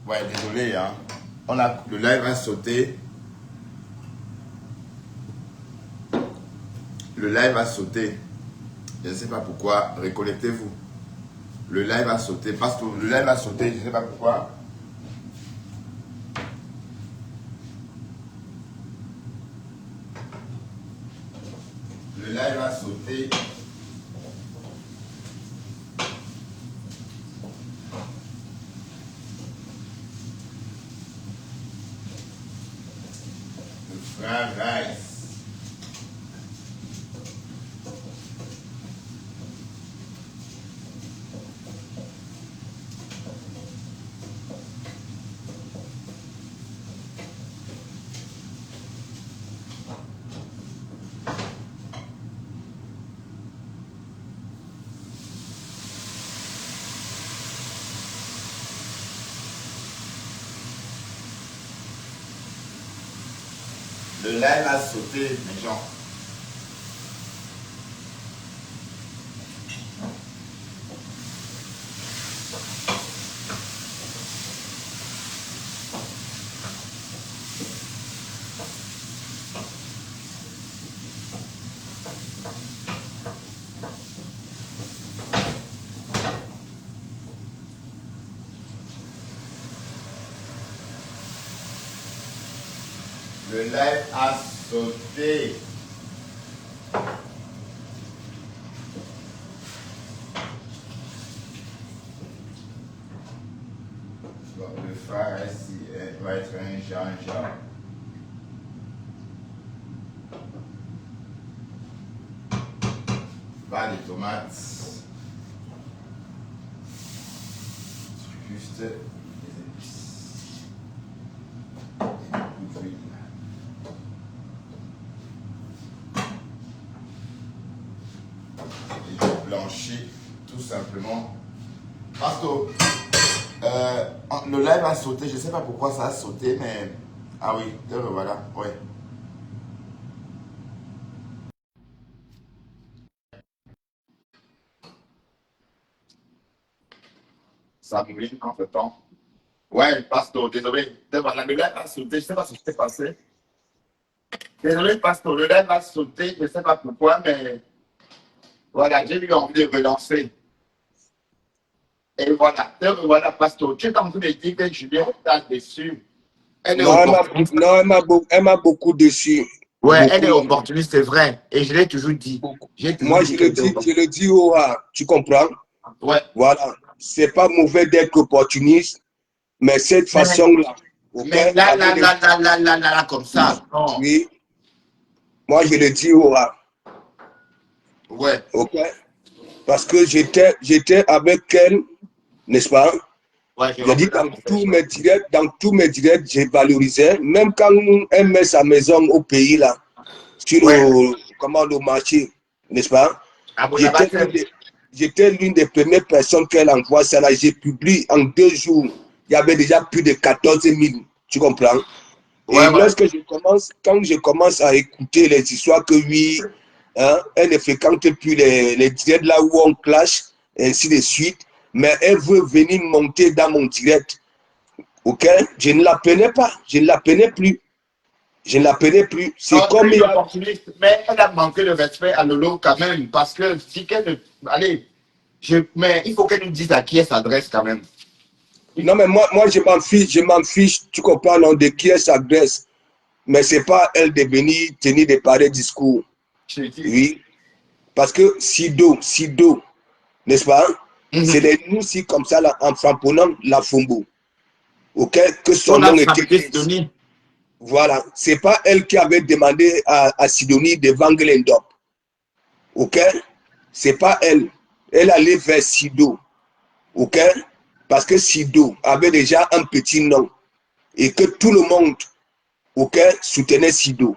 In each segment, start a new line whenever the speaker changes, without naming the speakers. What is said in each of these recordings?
Ouais, désolé, hein. Le live a sauté. Le live a sauté. Je ne sais pas pourquoi. Reconnectez-vous. Le live a sauté. Parce que le live a sauté, je ne sais pas pourquoi. Le live a sauté. Le frère Rice. Le live a sauté, mes gens. Le live a sauté. Bon, le frère ici va être un Jean-Jean. Pas de tomates. Juste des épices. Beaucoup d'huile. Et du blanchi, tout simplement. Pasto, le live a sauté. Je ne sais pas pourquoi ça a sauté, mais... Ah oui, te revoilà. Ouais. Ça mouline entre temps. Ouais, Pastor, désolé. Voilà, le live a sauté. Je ne sais pas ce qui s'est passé. Désolé, Pastor, le live a sauté. Je ne sais pas pourquoi, mais voilà, j'ai eu envie de relancer. Et voilà, voilà, Pastor. Tu es en train de dire que Julien est dessus. Elle est opportuniste.
Non, elle m'a beaucoup déçu.
Ouais,
beaucoup,
elle est opportuniste, c'est vrai. Et je l'ai toujours dit.
Moi, je le dis au tu comprends?
Ouais.
Voilà. C'est pas mauvais d'être opportuniste, mais cette façon-là.
Mais là, comme ça. Non.
Oui. Moi, je le dis au
Ouais.
OK? Parce que j'étais avec elle, n'est-ce pas?
Ouais,
je dis dans tous mes directs, j'ai valorisé. Même quand elle met sa maison au pays, là, sur le marché, n'est-ce pas? J'étais l'une des premières personnes qu'elle envoie ça là. J'ai publié en 2 jours. Il y avait déjà plus de 14 000. Tu comprends? Et quand je commence à écouter les histoires que oui, hein, elle ne fréquente plus les directs là où on clash, et ainsi de suite, mais elle veut venir monter dans mon direct. Ok? Je ne la prenais pas. Je ne la prenais plus. Je ne la prenais plus. C'est comme il y a...
Mais elle a manqué de respect à Lolo quand même. Parce que si qu'elle... Allez, mais il faut qu'elle nous dise à qui elle s'adresse quand même.
Non, mais moi je m'en fiche, tu comprends, non, de qui elle s'adresse. Mais ce n'est pas elle de venir tenir des pareils discours. Oui. Parce que Sido, n'est-ce pas? C'est des nous si comme ça, là, en frapponnant la Fumbo. Ok? Que son nom était... Voilà. Ce n'est pas elle qui avait demandé à Sidonie de vendre l'endop. Ok? Ce n'est pas elle. Elle allait vers Sido. Ok? Parce que Sido avait déjà un petit nom. Et que tout le monde, ok, soutenait Sido.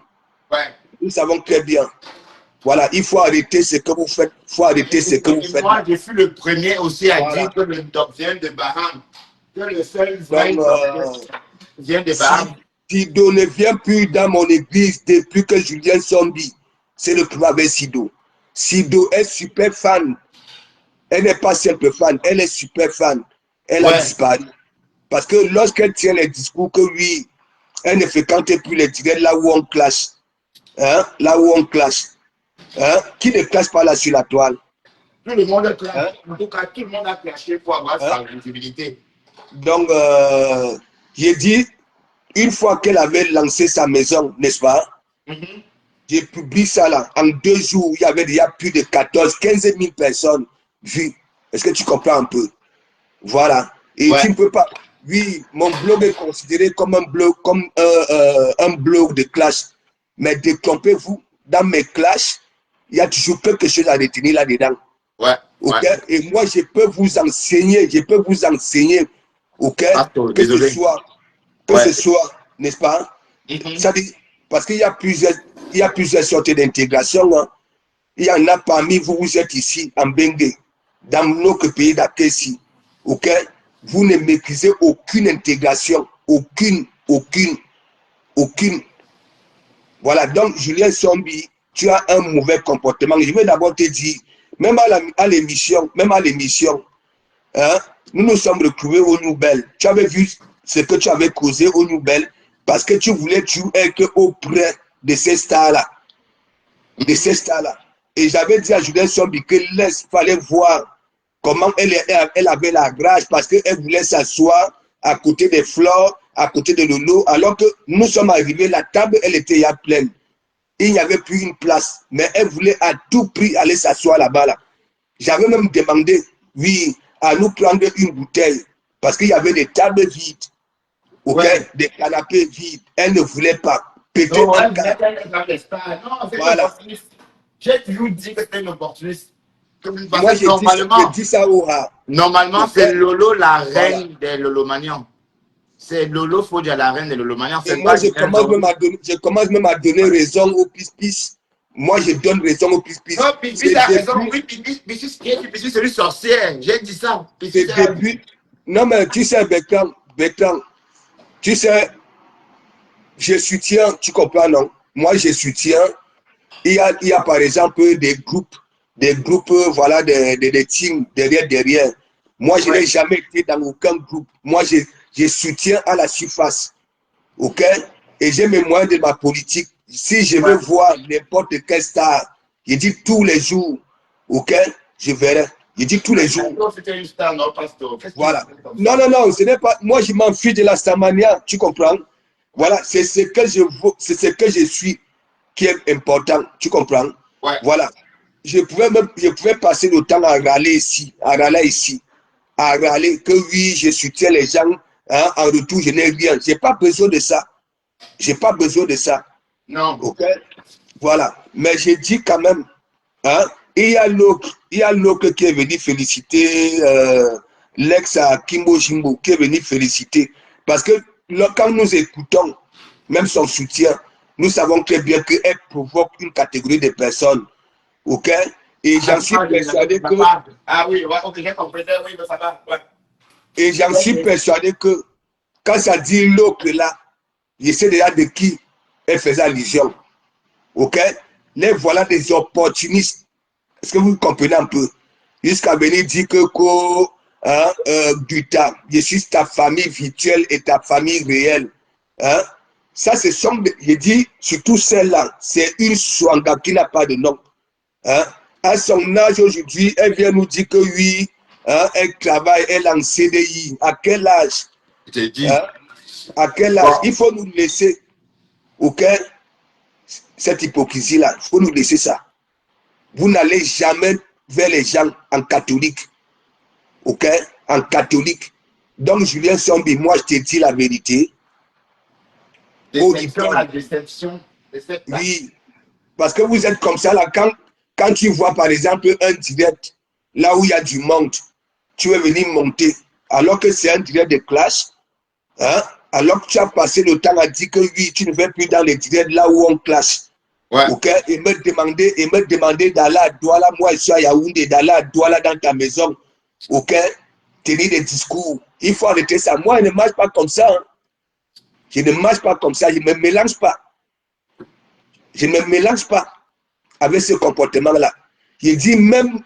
Ouais.
Nous savons très bien. Voilà, il faut arrêter ce que vous faites. Il faut arrêter ce que vous faites.
Moi, je suis le premier aussi à dire que le top vient de Baham. Que le seul vrai vient de Baham.
Sido ne vient plus dans mon église depuis que Julien Zombie. C'est le problème avec Sido. Sido est super fan. Elle n'est pas simple fan, elle est super fan. Elle a disparu. Parce que lorsqu'elle tient les discours que oui, elle ne fréquente plus les directs là où on clash. Hein, là où on clash. Hein, qui ne clash pas là sur la toile?
Tout le monde a clashé.
Hein?
En tout cas, tout le monde a clashé pour avoir
Hein?
sa visibilité.
Donc, j'ai dit, une fois qu'elle avait lancé sa maison, n'est-ce pas? J'ai publié ça là. En 2 jours, il y avait déjà plus de 15 000 personnes vues. Est-ce que tu comprends un peu? Voilà. Et tu ne peux pas. Oui, mon blog est considéré comme un blog, un blog de clash. Mais détrompez-vous, dans mes clashs, il y a toujours quelque chose à retenir là-dedans.
Ouais.
Ok? Et moi, je peux vous enseigner, ok?
Pastor,
Que
désolé.
ce soit, n'est-ce pas? Ça dit, parce qu'il y a plusieurs sortes d'intégration. Hein. Il y en a parmi vous, vous êtes ici, en Bengue, dans notre pays d'Akessi, ok? Vous ne maîtrisez aucune intégration, aucune. Voilà, donc Julien Sombi, tu as un mauvais comportement. Je vais d'abord te dire, même à l'émission, hein, nous nous sommes retrouvés aux nouvelles. Tu avais vu ce que tu avais causé aux nouvelles parce que tu voulais être auprès de ces stars-là. Et j'avais dit à Julien Sombi que fallait voir comment elle avait la grâce parce qu'elle voulait s'asseoir à côté des fleurs, à côté de Lolo, alors que nous sommes arrivés, la table, elle était déjà pleine. Il n'y avait plus une place, mais elle voulait à tout prix aller s'asseoir là-bas. Là. J'avais même demandé, oui, à nous prendre une bouteille, parce qu'il y avait des tables vides, okay? Des canapés vides. Elle ne voulait pas.
Non, elle c'est
voilà.
opportuniste. J'ai toujours dit que c'était une opportuniste.
Moi, j'ai dit ça au rat.
Normalement, c'est Lolo la reine des Lolomanians. C'est Lolo Fodia la reine des Lolomanians.
Et moi, je commence même à donner raison au Pispis. Moi, je donne raison au Pispis.
Non, Pispis a raison. Oui, Pispis, c'est lui sorcière. J'ai dit ça.
Non, mais tu sais, Bertrand, tu sais, je soutiens, tu comprends, non? Moi, je soutiens. Il y a par exemple des groupes, voilà, des teams derrière. Moi, je n'ai jamais été dans aucun groupe. Moi, je soutiens à la surface. Ok? Et j'ai mes moyens de ma politique. Si je veux voir n'importe quelle star, je dis tous les jours. Ok? Je verrai. Je dis tous les jours.
C'était une star, non, Pastor.
Voilà. Non, ce n'est pas. Moi, je m'en fiche de la starmania. Tu comprends? Voilà. C'est ce que je suis qui est important. Tu comprends? Voilà. Je pouvais passer le temps à râler ici, à râler que oui, je soutiens les gens. Hein, en retour, je n'ai rien. Je n'ai pas besoin de ça.
Non.
Ok? Voilà. Mais je dis quand même, hein, il y a l'autre qui est venu féliciter l'ex à Kimbo Jimbo, qui est venu féliciter. Parce que quand nous écoutons, même son soutien, nous savons très bien qu'elle provoque une catégorie de personnes. Ok? Et j'en suis persuadé que.
Ah oui, ok, j'ai compris. Oui, mais ça va. Ouais.
Et j'en suis persuadé que quand ça dit l'autre là, je sais déjà de qui elle faisait allusion. Ok? Les voilà des opportunistes. Est-ce que vous comprenez un peu? Jusqu'à venir dire que je suis ta famille virtuelle et ta famille réelle. Hein? Ça, ce sont, je dis, surtout celle-là, c'est une swanga qui n'a pas de nom. Hein? À son âge aujourd'hui, elle vient nous dire que oui, hein, elle travaille, elle est en CDI. À quel âge? Hein? À quel âge? Il faut nous laisser, ok? Cette hypocrisie-là, il faut nous laisser ça. Vous n'allez jamais vers les gens en catholique. Ok? En catholique. Donc, Julien Sombi, moi, je te dis la vérité.
La déception.
Oui. Parce que vous êtes comme ça, là, quand tu vois, par exemple, un direct, là où il y a du monde, tu veux venir monter, alors que c'est un direct de clash, hein? Alors que tu as passé le temps à dire que oui, tu ne vas plus dans les directs là où on clash.
Ouais.
Ok, et me demander d'aller à Douala, moi je suis à Yaoundé, d'aller à Douala dans ta maison, ok, tenir des discours. Il faut arrêter ça. Moi, je ne marche pas comme ça. Hein. Je ne marche pas comme ça, je ne me mélange pas. Je ne me mélange pas avec ce comportement-là. Je dis même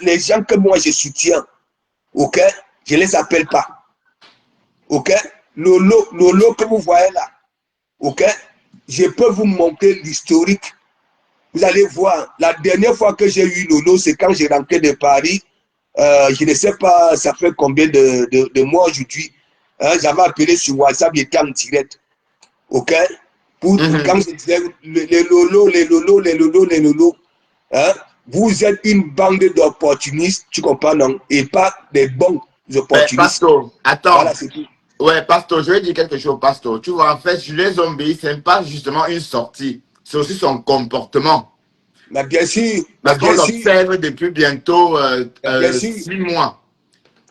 les gens que moi je soutiens, ok, je ne les appelle pas. Ok? Lolo que vous voyez là. Ok? Je peux vous montrer l'historique. Vous allez voir, la dernière fois que j'ai eu Lolo, c'est quand j'ai rentré de Paris. Je ne sais pas, ça fait combien de mois aujourd'hui. Hein, j'avais appelé sur WhatsApp, il était en direct. Ok? Quand je disais les lolos, hein, vous êtes une bande d'opportunistes, tu comprends, non? Et pas des bons
Mais
opportunistes.
Pastor,
Voilà,
attends.
c'est tout.
Ouais, Pastor, je vais dire quelque chose, Pastor. Tu vois, en fait, Julien Zombie, c'est pas justement une sortie. C'est aussi son comportement.
Mais bien sûr, mais
Parce qu'on
bien sûr,
l'observe depuis bientôt
mais bien sûr,
6 mois.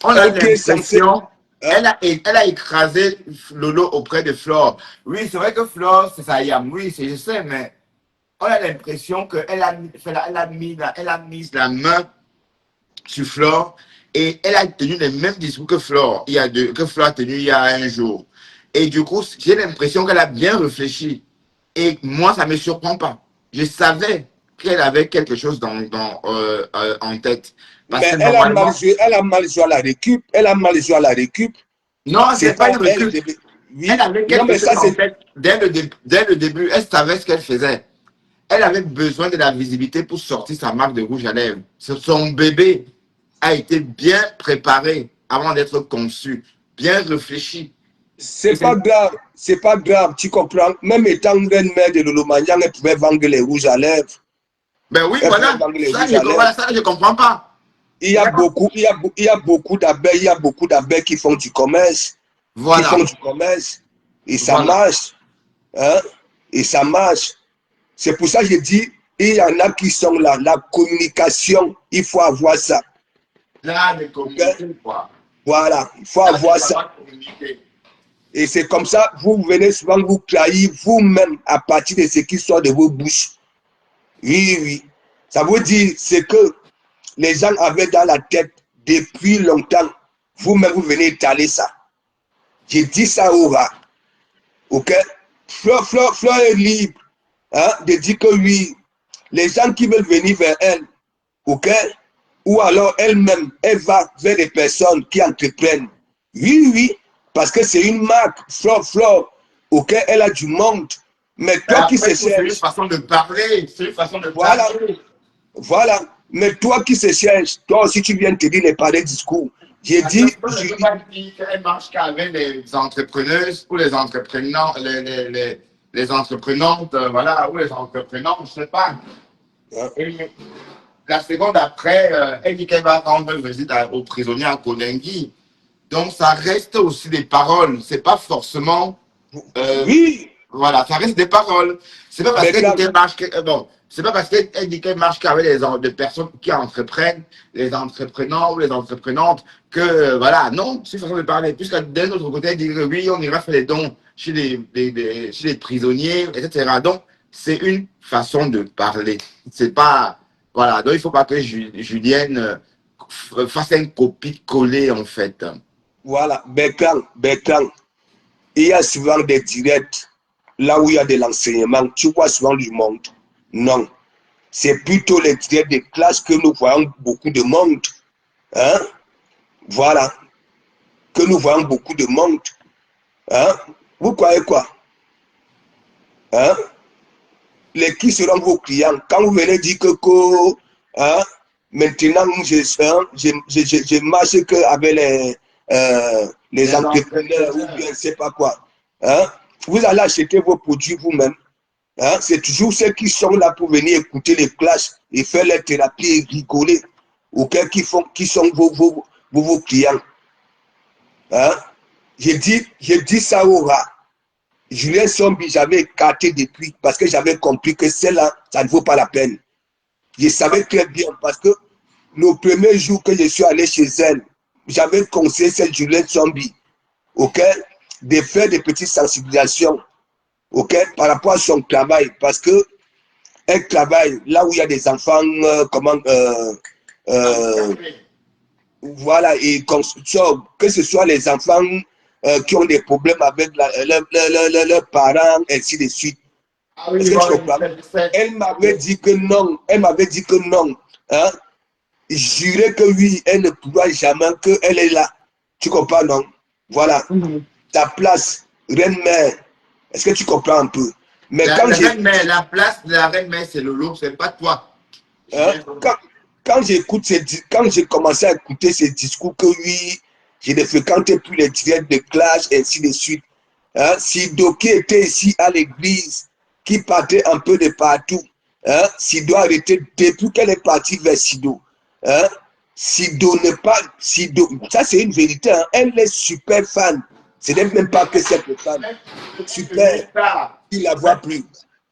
On a
elle qui est censée,
l'impression,
hein,
elle a écrasé Lolo auprès de Flore. Oui, c'est vrai que Flore, c'est sa yam. Oui, je sais, mais on a l'impression qu'elle a, elle a mis la main sur Flore et elle a tenu les mêmes discours que Flore, que Flore a tenu il y a un jour. Et du coup, j'ai l'impression qu'elle a bien réfléchi. Et moi, ça ne me surprend pas. Je savais qu'elle avait quelque chose en tête. Parce que
mais
normalement,
elle a mal joué à la récup, elle a mal joué à la récup.
non,
C'est
c'est pas
pas
une
elle,
recul. Elle
oui,
avait
non,
quelque
mais
chose
ça
en
c'est,
tête dès le début. Elle savait ce qu'elle faisait. Elle avait besoin de la visibilité pour sortir sa marque de rouge à lèvres. Son bébé a été bien préparé avant d'être conçu, bien réfléchi. Et
c'est pas grave, tu comprends. Même étant reine-mère de Lolo Maniang, elle pouvait vendre les rouges à lèvres.
ben oui,
Elle pouvait
voilà.
vendre les rouges à lèvres.
Ça, je comprends pas.
Il y a beaucoup d'abeilles, il y a beaucoup d'abeilles qui font du commerce,
Voilà.
et ça
Voilà.
marche, hein, et ça marche. C'est pour ça que je dis, il y en a qui sont là, la communication, il faut avoir ça,
Là, de
ok?
communiquer, quoi.
Voilà, il faut
Là, c'est
avoir ça.
savoir communiquer.
Et c'est comme ça, vous venez souvent vous trahir vous-même à partir de ce qui sort de vos bouches. Oui, oui. Ça veut dire, c'est que les gens avaient dans la tête depuis longtemps. Vous-même, vous venez étaler ça. J'ai dit ça au rat. Ok? Fleur est libre, hein, de dire que oui, les gens qui veulent venir vers elle, ok? Ou alors elle-même, elle va vers des personnes qui entreprennent. Oui, oui, parce que c'est une marque, Fleur, ok? Elle a du monde. Mais
Mais
toi qui se
après tout, c'est une
cherches,
façon de parler. C'est une façon de
voilà,
parler.
voilà. Mais toi qui se cherches, toi aussi tu viens te dire les pareils discours. J'ai dit,
On ne peut pas dire qu'elle marche qu'avec les entrepreneuses ou les entrepreneurs, les entreprenantes, voilà, ou les entrepreneurs, je ne sais pas. Et la seconde après, elle dit qu'elle va rendre visite aux prisonniers à Konengi. Donc, ça reste aussi des paroles. C'est pas forcément euh,
oui,
voilà, ça reste des paroles. C'est pas parce
mais
qu'elle dit
quand,
qu'elle marche, bon, c'est pas parce qu'elle dit qu'elle marche qu'avec des personnes qui entreprennent, les entrepreneurs ou les entreprenantes, que voilà, non, c'est une façon de parler. Puisque d'un autre côté, elle dit que oui, on ira faire les dons chez chez les prisonniers, etc. Donc, c'est une façon de parler. C'est pas, voilà, donc il faut pas que Julienne fasse un copie-coller, en fait.
voilà, Bertrand, il y a souvent des directs, là où il y a de l'enseignement, tu vois souvent du monde. Non, c'est plutôt les directs de classe que nous voyons beaucoup de monde. Hein? Voilà, que nous voyons beaucoup de monde. Hein? Vous croyez quoi? Hein? Qui seront vos clients? Quand vous venez dire que hein, maintenant, je marche qu'avec les
Les
entrepreneurs ou
entrepreneurs.
bien je ne sais pas quoi. Hein? Vous allez acheter vos produits vous-même. Hein? C'est toujours ceux qui sont là pour venir écouter les classes et faire les thérapies et rigoler. Ou qui sont vos clients. Hein? J'ai dit ça au rat. Julien Zombie, j'avais écarté depuis parce que j'avais compris que celle-là, ça ne vaut pas la peine. Je savais très bien parce que le premier jour que je suis allé chez elle, j'avais conseillé cette Julien Zombie, ok, de faire des petites sensibilisations, ok, par rapport à son travail parce que elle travaille là où il y a des enfants, euh, voilà, et que ce soit les enfants qui ont des problèmes avec leurs parents, ainsi de suite.
Ah
Est-ce
oui,
que tu
voilà,
comprends? Elle m'avait dit que non. Elle m'avait dit que non. Hein? Juré que oui, elle ne pourra jamais, qu'elle est là. Tu comprends, non? Voilà. Ta place, reine-mère. Est-ce que tu comprends un peu? Mais
La,
quand
la
j'ai
reine-mère, la place de la reine-mère, c'est Lolo, c'est pas toi.
hein, quand j'écoute quand j'ai commencé à écouter ces discours que oui, je ne fréquentais plus les directs de classe, ainsi de suite. Hein, Sido qui était ici à l'église, qui partait un peu de partout. Hein, Sido a arrêté depuis qu'elle est partie vers Sido. Hein, Sido n'est pas. Sido, ça c'est une vérité. Hein, elle est super fan. Ce n'est même pas que cette fan. Super. Il la voit plus.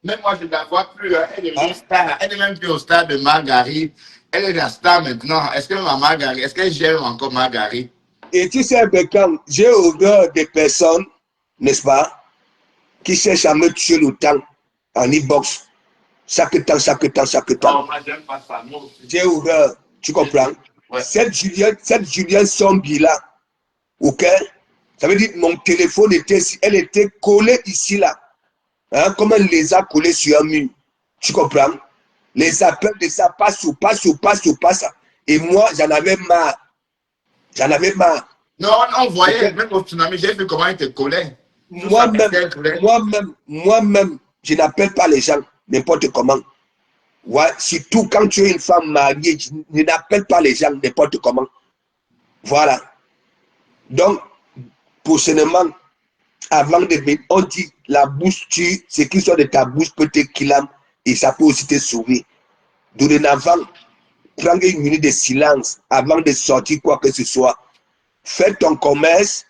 Même moi, je ne la vois plus. Hein. Elle est
Hein?
devenue star. Elle n'est même plus au stade de Marguerite. Elle est la star maintenant. Est-ce que ma Marguerite, est-ce qu'elle gère encore Marguerite?
Et tu sais, Beckham, j'ai horreur des personnes, n'est-ce pas, qui cherchent à me tuer le temps en e-box. Chaque temps, chaque temps, chaque temps.
Non, moi, j'aime pas ça. Moi aussi.
J'ai horreur, tu comprends?
Ouais.
Cette Julien Sombi là, ok? Ça veut dire que mon téléphone était ici, elle était collée ici là. Hein, comme elle les a collés sur un mur. Tu comprends? Les appels de ça passent ou passe ou passe ou passe. Et moi, j'en avais marre. J'en avais marre.
Non, on voyait,
Okay.
même au tsunami, j'ai vu comment il te collait.
Moi-même, je n'appelle pas les gens n'importe comment. Ouais, surtout quand tu es une femme mariée, je n'appelle pas les gens n'importe comment. Voilà. Donc, prochainement, avant de venir, on dit la bouche tue, ce qui sort de ta bouche peut te killer et ça peut aussi te sauver. Dorénavant, prends une minute de silence avant de sortir quoi que ce soit. Fais ton commerce,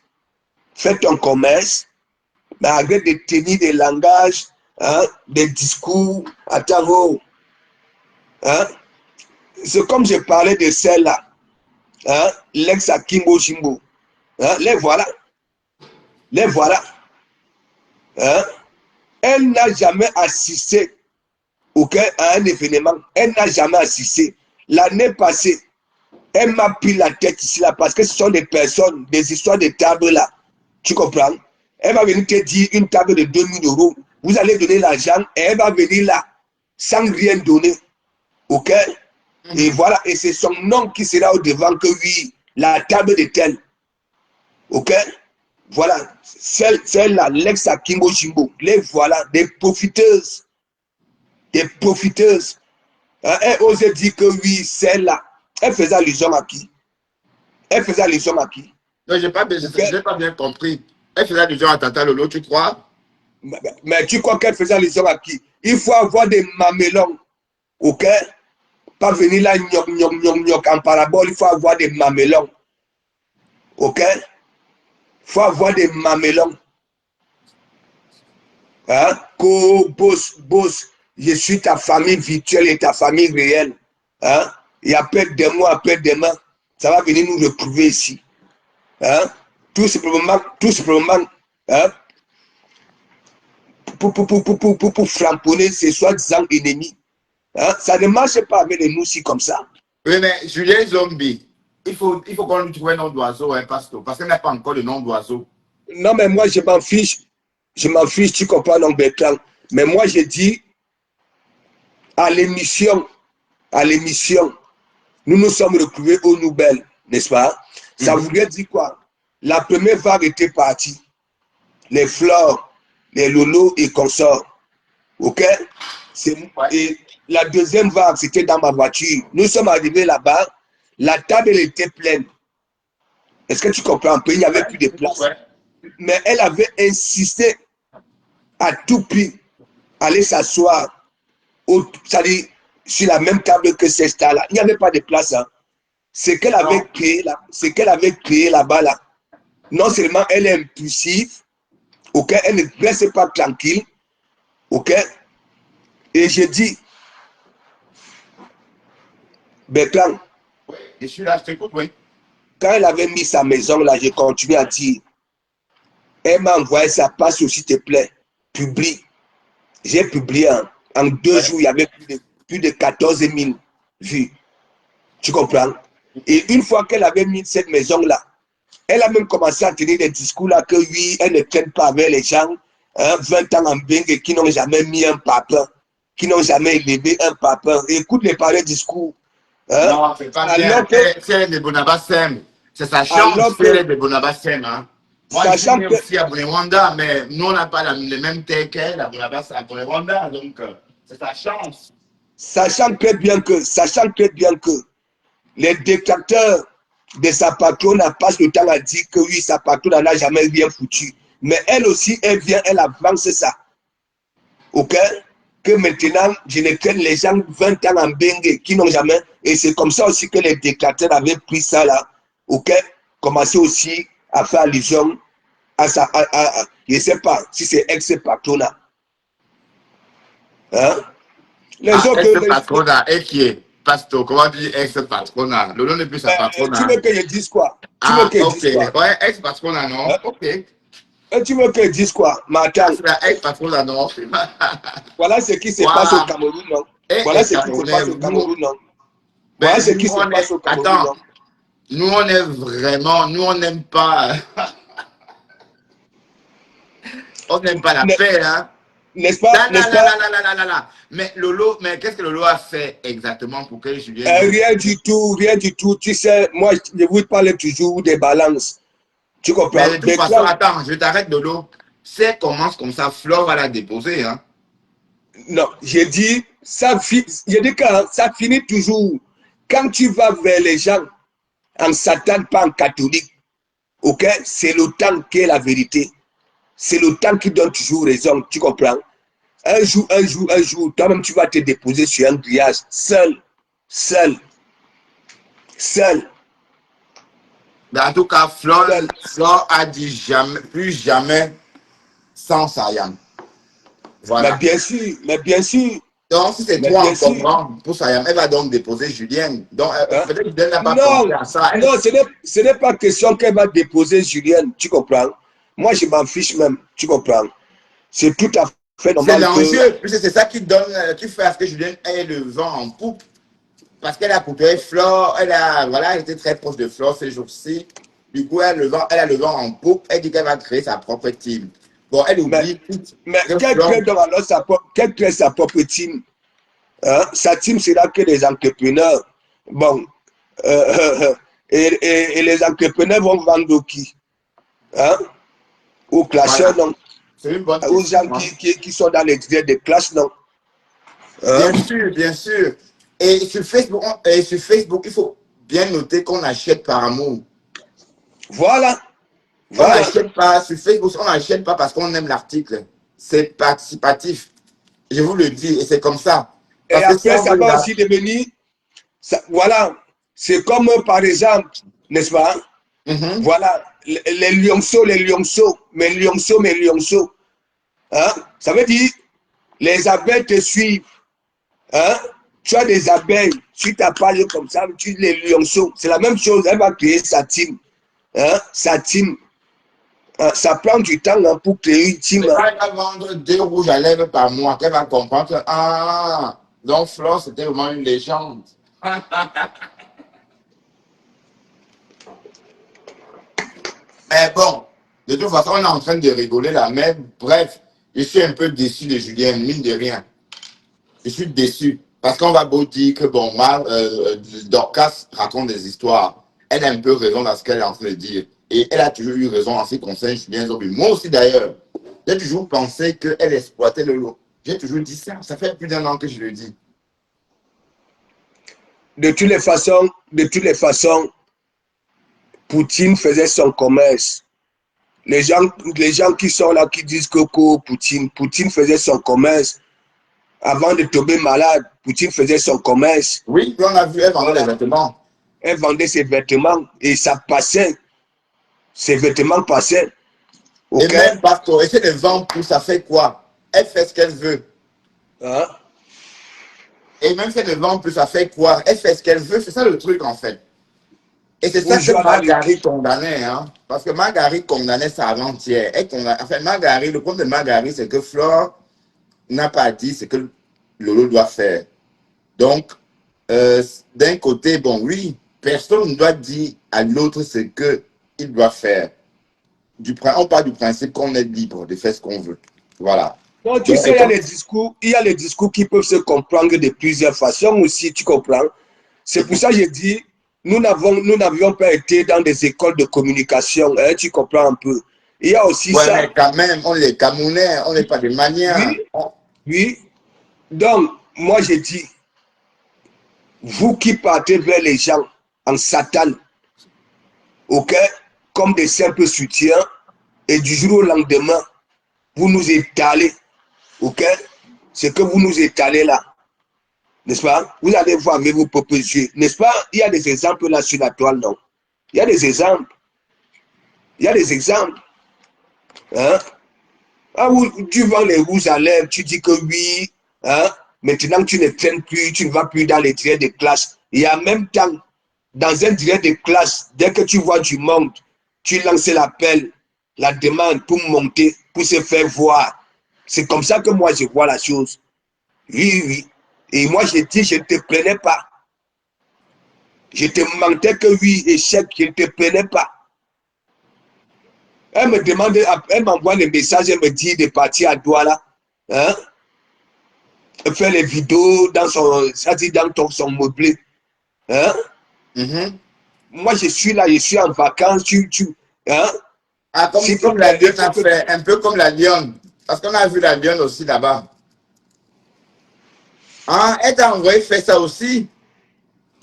mais arrête de tenir des langages, hein, des discours. Attends, oh, hein. C'est comme je parlais de celle-là, hein, l'ex à Kimbo Jimbo. Hein, les voilà. Les voilà. Hein. Elle n'a jamais assisté, okay, à un événement. Elle n'a jamais assisté. L'année passée, elle m'a pris la tête ici là parce que ce sont des personnes, des histoires de table là. Tu comprends? Elle va venir te dire une table de 2000 €. Vous allez donner l'argent et elle va venir là sans rien donner. Ok? Et voilà, et c'est son nom qui sera au devant que oui, la table de tel. Ok? Voilà, celle-là, l'ex à Kimbo Jimbo. Les voilà, des profiteuses. Des profiteuses. Hein, elle osait dire que oui, celle-là. Elle faisait allusion à qui? Elle faisait allusion à qui?
Non, je n'ai pas bien compris. Elle faisait allusion à Tata Lolo, tu crois?
Mais tu crois qu'elle faisait allusion à qui? Il faut avoir des mamelons. Ok? Pas venir là, gnoc en parabole, il faut avoir des mamelons. Ok? Il faut avoir des mamelons. Hein? Boss, je suis ta famille virtuelle et ta famille réelle. Hein? Et après des mois, après demain, ça va venir nous retrouver ici. Hein? Tout simplement, hein? Pour flamponner ces soi-disant ennemis. Hein? Ça ne marche pas avec les noussis comme ça.
Oui, mais Julien Zombie, il faut qu'on lui trouve un nom d'oiseau, hein, pasteur, parce qu'elle n'a pas encore de nom d'oiseau.
Non, mais moi, je m'en fiche. Je m'en fiche, tu comprends, non, Bertrand. Mais moi, je dis, à l'émission, nous nous sommes retrouvés aux nouvelles, n'est-ce pas? Ça voulait dire quoi? La première vague était partie. Les fleurs, les lolos et consorts. Ok? Et la deuxième vague, c'était dans ma voiture. Nous sommes arrivés là-bas. La table elle était pleine. Est-ce que tu comprends un peu? Il n'y avait plus de place. Mais elle avait insisté à tout prix aller s'asseoir c'est-à-dire sur la même table que ces stars-là. Il n'y avait pas de place. Hein. Ce qu'elle avait créé là-bas, là, non seulement elle est impulsive, ok, elle ne reste pas tranquille, ok, et je dis, Bertrand,
Je suis là, je t'écoute, oui.
quand elle avait mis sa maison là, je continue à dire, elle m'a envoyé sa passe, s'il te plaît, publie. J'ai publié en 2 jours, il y avait plus de 14 000 vues. Tu comprends? Et une fois qu'elle avait mis cette maison-là, elle a même commencé à tenir des discours là que oui, elle ne traîne pas avec les gens, hein, 20 ans en bingue qui n'ont jamais mis un papin, qui n'ont jamais élevé un papin. Écoute les pareils discours. Hein?
Non, c'est pas bien. C'est de Bonabasem. C'est sa chance, c'est de Bonabasem. Hein? Moi, je suis
sachant
né
que,
aussi à Rwanda, mais nous, on n'a pas les mêmes terres qu'elle. Là-bas, c'est à Rwanda, donc c'est sa chance.
sachant très bien que, les détracteurs de sa patronne passent le temps à dire que oui, sa patronne n'a jamais rien foutu. Mais elle aussi, elle vient, elle avance ça. Ok? Que maintenant, je ne traîne les gens 20 ans en bengue qui n'ont jamais. Et c'est comme ça aussi que les détracteurs avaient pris ça là. Ok? Commencé aussi à faire allusion à ça. Je ne sais pas si c'est ex-patronat. Hein? Les
Ah,
autres,
ex-patronat, et qui est pasteur, comment dire ex-patronat? Le nom n'est plus sa
tu
patronat.
veux que je dise quoi? Tu veux
Ah,
que je
ok.
dise quoi?
Ouais, ex-patronat,
Hein?
non? Ok.
Et tu veux que je dise quoi? Mais
Ah,
attends,
c'est la ex-patronat, non?
voilà ce qui se passe au
Voilà.
Cameroun, non? Voilà
Et
ce qui se
Camerounais,
passe au
nous,
Cameroun, non? Voilà
ben,
ce qui
nous,
se
on
passe
est,
au Cameroun,
attends,
non?
nous, on est vraiment, nous, on n'aime pas, on n'aime pas la paix, hein?
N'est-ce pas?
Là, là,
N'est-ce
là,
pas?
là, là, là, là, là, là. Mais Lolo, mais qu'est-ce que Lolo a fait exactement pour que Julien Zone...
Rien du tout, rien du tout. Tu sais, moi, je vous parle toujours des balances. Tu comprends?
Mais de toute façon,
Bertrand,
attends, je t'arrête Lolo. C'est commence comme ça, Flore va la déposer, hein?
non, j'ai dit, j'ai dit que ça finit toujours. Quand tu vas vers les gens en Satan, pas en catholique, ok? C'est le temps qui est la vérité. C'est le temps qui donne toujours raison, tu comprends? Un jour, toi-même, tu vas te déposer sur un grillage, seul, seul, seul,
Mais en tout cas,
seul.
Flore a dit jamais, plus jamais sans Sayam.
Mais
Voilà.
bien sûr, mais bien sûr,
Donc, si c'est
mais
toi
bien sûr.
encombrant pour Sayam, elle va donc déposer Julien. Donc,
Hein?
peut-être que Julien n'a pas pensé
Non,
à ça.
non, ce n'est pas question qu'elle va déposer Julienne, tu comprends? Moi, je m'en fiche même, tu comprends? C'est tout à fait
C'est
normal que...
l'enjeu, puisque c'est ça qui donne, qui fait à ce que Julien ait le vent en poupe. Parce qu'elle a coupé Flore, elle a, voilà, elle était très proche de Flore ces jours-ci. Du coup, elle a le vent en poupe. Elle dit qu'elle va créer sa propre team. Bon, elle
Mais,
oublie
mais
que
qu'elle
Flore,
crée donc alors qu'elle crée sa propre team. Hein? Sa team sera que des entrepreneurs. Bon, et les entrepreneurs vont vendre qui? Hein? Aux clasheurs,
voilà,
non?
c'est une bonne
Aux gens
question. Hein.
qui sont dans les directs de clash, non? Hein?
Bien sûr, bien sûr. Et sur Facebook, il faut bien noter qu'on achète par amour.
Voilà,
On
voilà.
n'achète pas sur Facebook, on n'achète pas parce qu'on aime l'article. C'est participatif. Je vous le dis, et c'est comme ça.
Et
Parce que si
après,
on
ça
veut
va aussi devenir, voilà, c'est comme par exemple, n'est-ce pas?
Mhm.
Voilà, les lionceaux, mes lionceaux. Hein? Ça veut dire, les abeilles te suivent. Hein? Tu as des abeilles, sur ta page comme ça, tu dis les lionceaux. C'est la même chose, elle va créer sa team. Hein? Sa team. Hein? Ça prend du temps hein, pour créer une team.
C'est
Hein?
pas qu'elle va vendre 2 rouges à lèvres par mois qu'elle va comprendre que, ah, donc Flore, c'était vraiment une légende. Mais bon, de toute façon, on est en train de rigoler là. Mais bref, je suis un peu déçu de Julien, mine de rien. Je suis déçu. Parce qu'on va beau dire que, bon, moi, Dorcas raconte des histoires. Elle a un peu raison dans ce qu'elle est en train de dire. Et elle a toujours eu raison en ce qui concerne Julien Zobi. Moi aussi, d'ailleurs, j'ai toujours pensé qu'elle exploitait le lot. J'ai toujours dit ça. Ça fait plus d'1 an que je le dis.
De toutes les façons, Poutine faisait son commerce. Les gens qui sont là, qui disent que Poutine faisait son commerce. Avant de tomber malade, Poutine faisait son commerce.
Oui, on a vu, elle vendait
Voilà.
des vêtements.
Elle vendait ses vêtements et ça passait. Ses vêtements passaient.
Et
OK?
même parce qu'on essaie de vendre tout, ça fait quoi? Elle fait ce qu'elle veut.
Hein?
Et même si elle ne vend plus, ça fait quoi? Elle fait ce qu'elle veut. C'est ça le truc, en fait. Et c'est
Pour
ça que
jouer à la
Marguerite
lutte.
condamnait, hein. Parce que Marguerite condamnait ça avant-hier. Enfin, Marguerite, le problème de Marguerite, c'est que Flore n'a pas dit ce que Lolo doit faire. Donc, d'un côté, bon, oui, personne ne doit dire à l'autre ce qu'il doit faire. On part du principe qu'on est libre de faire ce qu'on veut. Voilà.
Donc, tu
Donc,
sais, il y a les discours qui peuvent se comprendre de plusieurs façons aussi, tu comprends? C'est pour ça que je dis, nous n'avions pas été dans des écoles de communication, hein, tu comprends un peu. Il y a aussi
Ouais,
ça.
mais quand même, on est Camerounais, on n'est pas des manières.
Oui, oui. Donc, moi, je dis, vous qui partez vers les gens en Satan, ok, comme des simples soutiens, et du jour au lendemain, vous nous étalez, ok, ce que vous nous étalez là, n'est-ce pas? Vous allez voir avec vos propres yeux, n'est-ce pas? Il y a des exemples là sur la toile, non? Il y a des exemples. Il y a des exemples. Hein? Ah, tu vends les rouges à lèvres, tu dis que oui, hein? Maintenant tu ne traînes plus, tu ne vas plus dans les directs de classe. Et en même temps, dans un direct de classe, dès que tu vois du monde, tu lances l'appel, la demande pour monter, pour se faire voir. C'est comme ça que moi je vois la chose. Oui, oui. Et moi je dis, je ne te prenais pas. Je te mentais que oui, échec, je ne te prenais pas. Elle me demande, elle m'envoie des messages, elle me dit de partir à Douala, hein, faire les vidéos dans son, ça dit dans son meublé, hein. Moi je suis là, je suis en vacances, hein.
Ah,
S'il te
comme la
plaît,
lionne a fait, un peu comme la lionne. Parce qu'on a vu la lionne aussi là-bas. Ah, elle t'a envoyé faire ça aussi.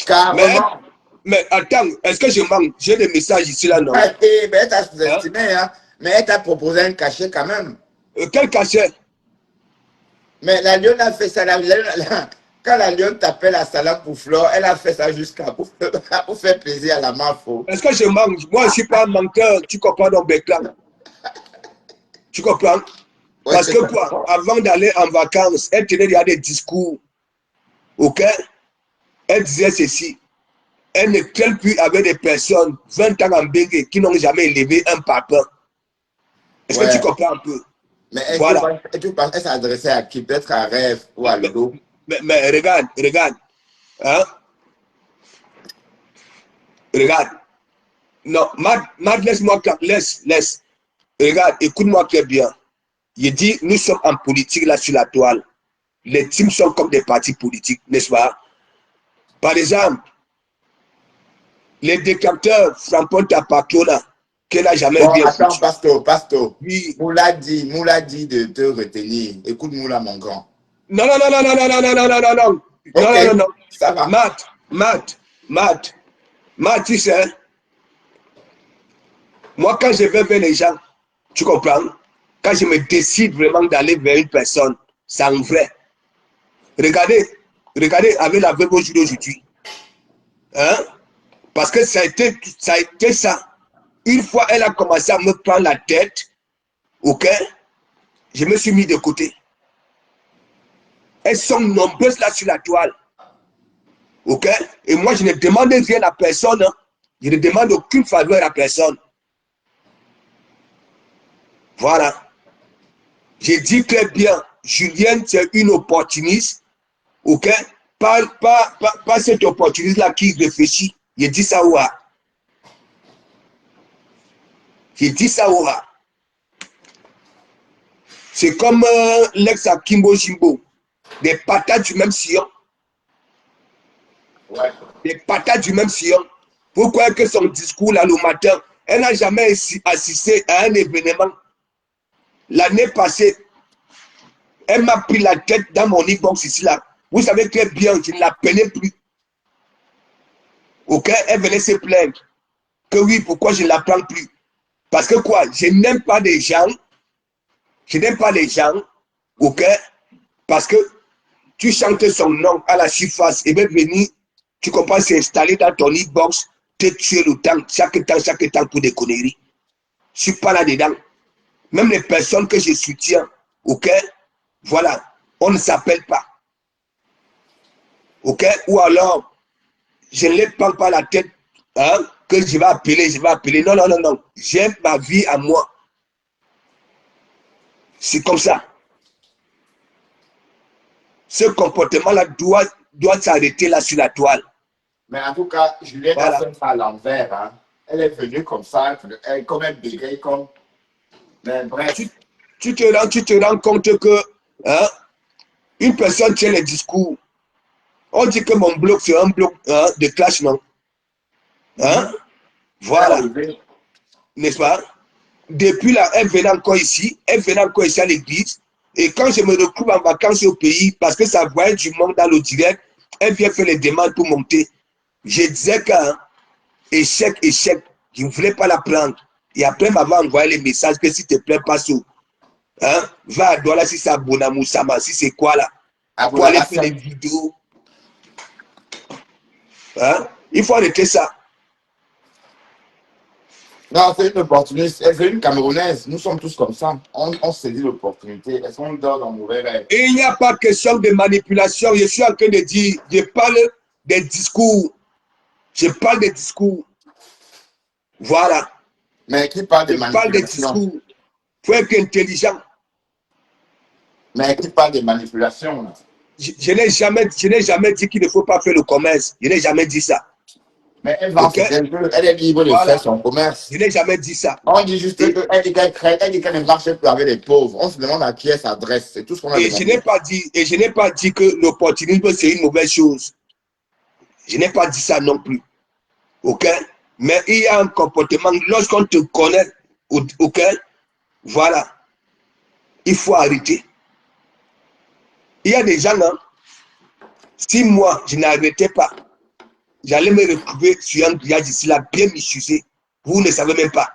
mais,
Carrément.
mais attends, est-ce que je manque? J'ai des messages ici là, non?
Eh ben, elle t'a
Hein?
sous-estimé, hein. Mais elle t'a proposé un cachet quand même.
Quel cachet?
Mais la lionne a fait ça. Quand la lionne t'appelle à Salam pour Flore, elle a fait ça jusqu'à pour faire plaisir à la mafo.
Est-ce que je manque? Moi je ne suis pas un menteur, tu comprends donc Béclan? Tu comprends?
Ouais,
Parce que quoi? Avant d'aller en vacances, elle tenait déjà des discours, ok? Elle disait ceci. Elle ne traîne plus avec des personnes 20 ans en Bégué qui n'ont jamais élevé un papa. Est-ce que tu
ouais.
comprends un peu?
Mais
Voilà.
tu penses qu'elle s'adressait à qui? Peut-être à Rêve ou à Lolo.
Mais regarde, regarde. Hein? Regarde. Non, Matt, laisse-moi, laisse. Regarde, écoute-moi très bien. Il dit, nous sommes en politique là sur la toile. Les teams sont comme des partis politiques, n'est-ce pas? Par exemple, les décapteurs Frampon Tapakio là, qu'elle n'a jamais
Bon,
bien
attends,
foutu.
Pasto.
Oui.
Moula dit de te retenir. Écoute Moula, mon grand.
Non, non, non, non, non, non, non, non, non, non, non. Non,
Ok,
non, non, non.
ça va.
Matt, tu sais, moi, quand je vais vers les gens, tu comprends? Quand je me décide vraiment d'aller vers une personne, c'est en vrai. Regardez avec la veuve aujourd'hui. Hein? Parce que ça a été ça. Une fois, elle a commencé à me prendre la tête, ok? Je me suis mis de côté. Elles sont nombreuses là sur la toile. Ok? Et moi, je ne demande rien à personne. Hein. Je ne demande aucune faveur à personne. Voilà. J'ai dit très bien, Julienne, c'est une opportuniste. Ok? Pas cette opportuniste-là qui réfléchit. J'ai dit ça ouais. J'ai dit ça ouais. C'est comme l'ex à Kimbo Jimbo. Des patates du même sillon.
Ouais.
Des patates du même sillon. Pourquoi que son discours là le matin, elle n'a jamais assisté à un événement. L'année passée, elle m'a pris la tête dans mon inbox ici là. Vous savez très bien, je ne l'appelais plus. Ok, elle venait se plaindre. Que oui, pourquoi je ne la prends plus? Parce que quoi, je n'aime pas les gens. Je n'aime pas les gens. Ok, parce que tu chantes son nom à la surface et bien venir, tu comprends, s'installer dans ton inbox, te tuer le temps, chaque temps pour des conneries. Je ne suis pas là-dedans. Même les personnes que je soutiens, ok, voilà, on ne s'appelle pas. Ok, ou alors, je ne les prends pas la tête, hein, que je vais appeler. Non, non, non, non. J'aime ma vie à moi. C'est comme ça. Ce comportement-là doit s'arrêter là sur la toile.
Mais en tout cas, Juliette a
Voilà.
fait ça à l'envers. Hein. Elle est venue comme ça, comme un bégueille, comme. Mais bref.
Tu te rends compte que hein, une personne tient les discours. On dit que mon bloc, c'est un bloc hein, de clash, non? Hein?
Elle a
Voilà.
osé.
N'est-ce pas? depuis là, elle venait encore ici à l'église. Et quand je me retrouve en vacances au pays, parce que ça voyait du monde dans le direct, elle vient faire les demandes pour monter. Je disais qu'un échec, je ne voulais pas la prendre. Et après, elle m'avait envoyé les messages que s'il te plaît, passe au. Hein, va à Douala si c'est à Bonamoussama, si c'est quoi là. Pour aller faire des vidéos. Hein? Il faut arrêter ça.
Non, c'est une opportunité. C'est une Camerounaise. Nous sommes tous comme ça. On saisit l'opportunité. Est-ce qu'on dort dans mauvais rêve?
Et il n'y a pas question de manipulation. Je suis en train de dire, je parle des discours. Je parle des discours. Voilà.
Mais qui parle de
Je parle des
manipulation?
discours. Il faut être intelligent.
Mais qui parle de manipulation? Là?
Je n'ai jamais dit qu'il ne faut pas faire le commerce. Je n'ai jamais dit ça.
Mais elle vend ce qu'elle veut. Elle est libre de faire son commerce.
Je n'ai jamais dit ça.
On dit juste qu'elle dit qu'elle ne marche plus avec les pauvres. On se demande à qui elle s'adresse. C'est tout ce qu'on a demandé.
Et je n'ai pas dit que l'opportunisme, c'est une mauvaise chose. Je n'ai pas dit ça non plus. OK? Mais il y a un comportement, lorsqu'on te connaît, OK? Voilà. Il faut arrêter. Il y a des gens, hein, si moi, je n'arrêtais pas, j'allais me retrouver sur un grillage ici, là, bien misusé. Vous ne savez même pas.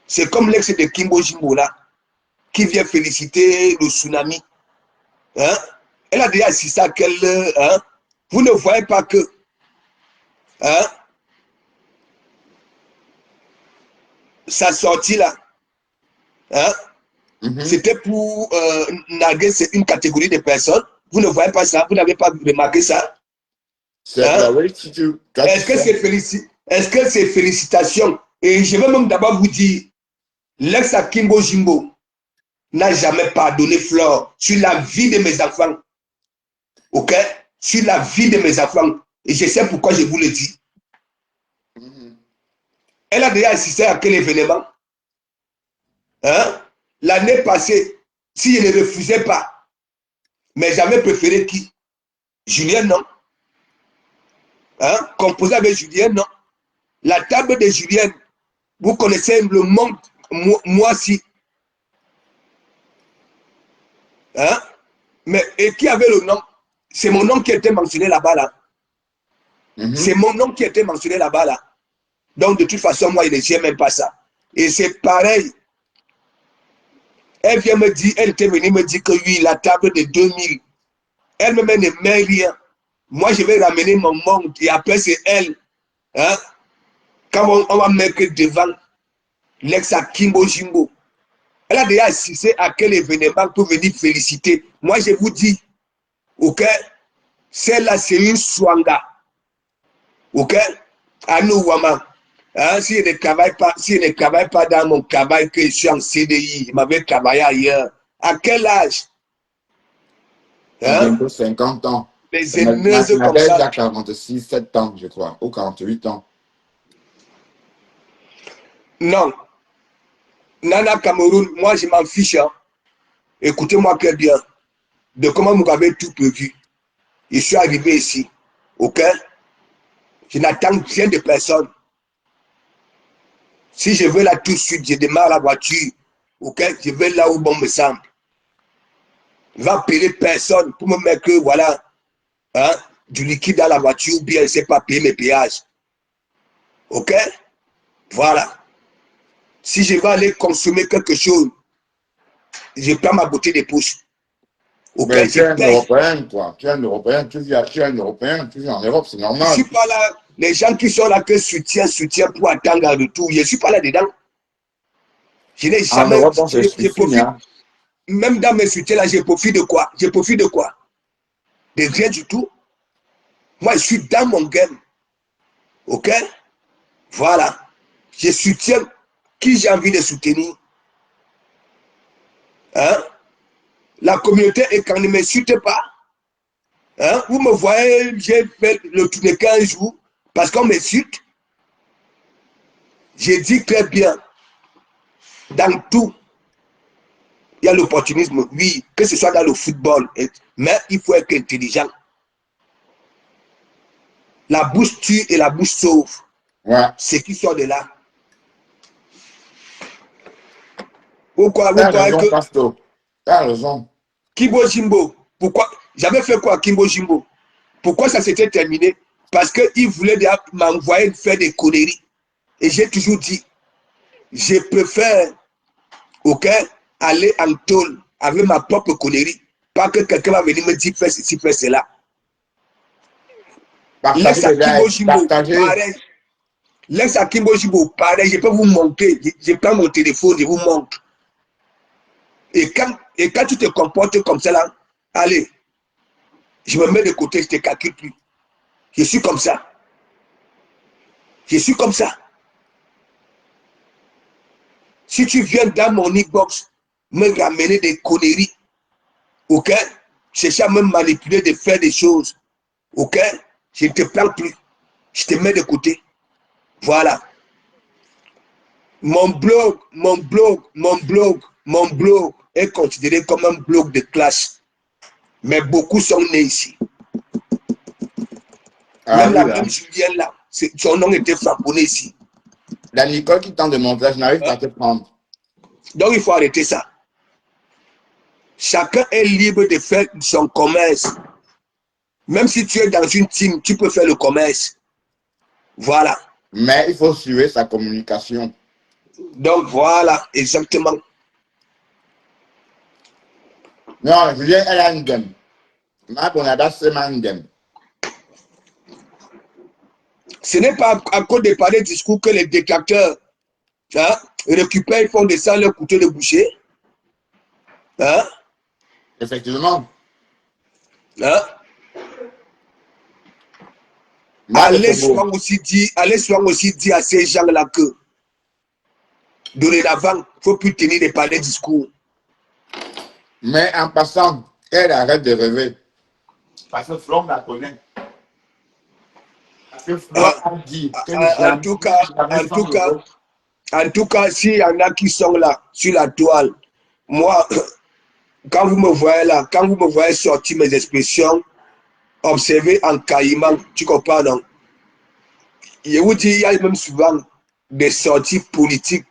C'est comme l'ex de Kimbo Jimbo, là, qui vient féliciter le tsunami. Hein? Elle a déjà assisté à quel... Hein? Vous ne voyez pas que... Hein? Sa sortie, là, hein? C'était pour narguer une catégorie de personnes. Vous ne voyez pas ça? Vous n'avez pas remarqué ça? Hein? Est-ce que c'est félicitations? Et je vais même d'abord vous dire, l'ex à Kimbo Jimbo n'a jamais pardonné Flore sur la vie de mes enfants. OK? Sur la vie de mes enfants. Et je sais pourquoi je vous le dis. Elle a déjà assisté à quel événement? Hein? L'année passée, si je ne refusais pas, mais j'avais préféré qui? Julien, non? Hein? Composé avec Julien, non? La table de Julien, vous connaissez le monde, moi si. Hein? Mais et qui avait le nom? C'est mon nom qui était mentionné là-bas, là. C'est mon nom qui était mentionné là-bas, là. Donc, de toute façon, moi, je ne sais même pas ça. Et c'est pareil. Elle vient me dire, elle était venue me dire que oui, la table de 2000, elle-même ne met rien. Moi, je vais ramener mon monde et après, c'est elle. Hein? Quand on va mettre devant l'ex à Kimbo Jimbo, elle a déjà assisté à quel événement pour venir féliciter. Moi, je vous dis, OK, celle-là, c'est une swanga. OK? À nous, Wama. Hein, si je ne travaille pas dans mon travail que je suis en CDI, je m'avais travaillé ailleurs. À quel âge?
Hein? Bientôt 50 ans.
Les haineuses comme ça.
Elle a 46, 7 ans, je crois, ou 48 ans.
Non. Nana Cameroun, moi je m'en fiche. Hein. Écoutez-moi très bien. De comment vous avez tout prévu. Je suis arrivé ici. OK? Je n'attends rien de personne. Si je veux là tout de suite, je démarre la voiture. OK? Je vais là où bon me semble. Je ne vais appeler personne pour me mettre que, voilà, hein, du liquide dans la voiture ou bien je ne sais pas payer mes péages. OK? Voilà. Si je vais aller consommer quelque chose, je prends ma bouteille de poche.
OK, mais tu es un Européen, toi. Tu es un Européen, tu vis en Europe, c'est normal.
Je ne suis pas là. Les gens qui sont là que soutien pour attendre un retour, je ne suis pas là dedans. Je n'ai jamais.
En Europe, je profite,
même dans mes soutiens là, je profite de quoi? Je profite de quoi? De rien du tout. Moi, je suis dans mon game. OK? Voilà. Je soutiens qui j'ai envie de soutenir. Hein? La communauté, et quand ne m'insulte pas, hein? Vous me voyez, j'ai fait le tour de 15 jours parce qu'on m'insulte. J'ai dit très bien, dans tout, il y a l'opportunisme, oui, que ce soit dans le football, mais il faut être intelligent. La bouche tue et la bouche sauve.
Ouais.
Ce qui sort de là. Pourquoi,
T'as
pourquoi
raison,
que
pasteur. T'as raison.
Kimbo Jimbo, pourquoi j'avais fait quoi Kimbo Jimbo? Pourquoi ça s'était terminé? Parce qu'il voulait m'envoyer faire des conneries. Et j'ai toujours dit, je préfère, ok, aller en tôle avec ma propre connerie, pas que quelqu'un va venir me dire fais ceci, fais cela.
Partagez
Laisse à
les
Kimbo
lives.
Jimbo,
Partagez.
pareil. Laisse à Kimbo Jimbo, pareil. Je peux vous montrer. Je prends mon téléphone, je vous montre. Et quand tu te comportes comme ça, là, allez, je me mets de côté, je ne te calcule plus. Je suis comme ça. Je suis comme ça. Si tu viens dans mon inbox me ramener des conneries, ok, chercher à me manipuler, de faire des choses, ok, je ne te prends plus. Je te mets de côté. Voilà. Mon blog est considéré comme un blog de classe. Mais beaucoup sont nés ici.
Ah
Même
oui,
la
là.
même Julien là, son nom était frapponné ici.
La Nicole qui tente de montrer, je n'arrive pas à te prendre.
Donc il faut arrêter ça. Chacun est libre de faire son commerce. Même si tu es dans une team, tu peux faire le commerce. Voilà.
Mais il faut suivre sa communication.
Donc voilà, exactement.
Non, Julien, elle a une game. Ma Bonada, c'est ma game.
Ce n'est pas à cause des palais discours que les détracteurs récupèrent, ils font de ça leur couteau de boucher. Hein?
Effectivement.
Hein?
Moi, le Congo.
Allez souvent aussi dire à ces gens-là que dorénavant, il ne faut plus tenir des palais discours.
Mais en passant, elle arrête de rêver. Parce que Flom la connaît. Parce que Flom a dit que
En tout cas,
jamais 100 euros.
en tout cas, s'il y en a qui sont là, sur la toile, moi, quand vous me voyez là, quand vous me voyez sortir mes expressions, observer en caïman, tu comprends, non? Je vous dis, il y a même souvent des sorties politiques.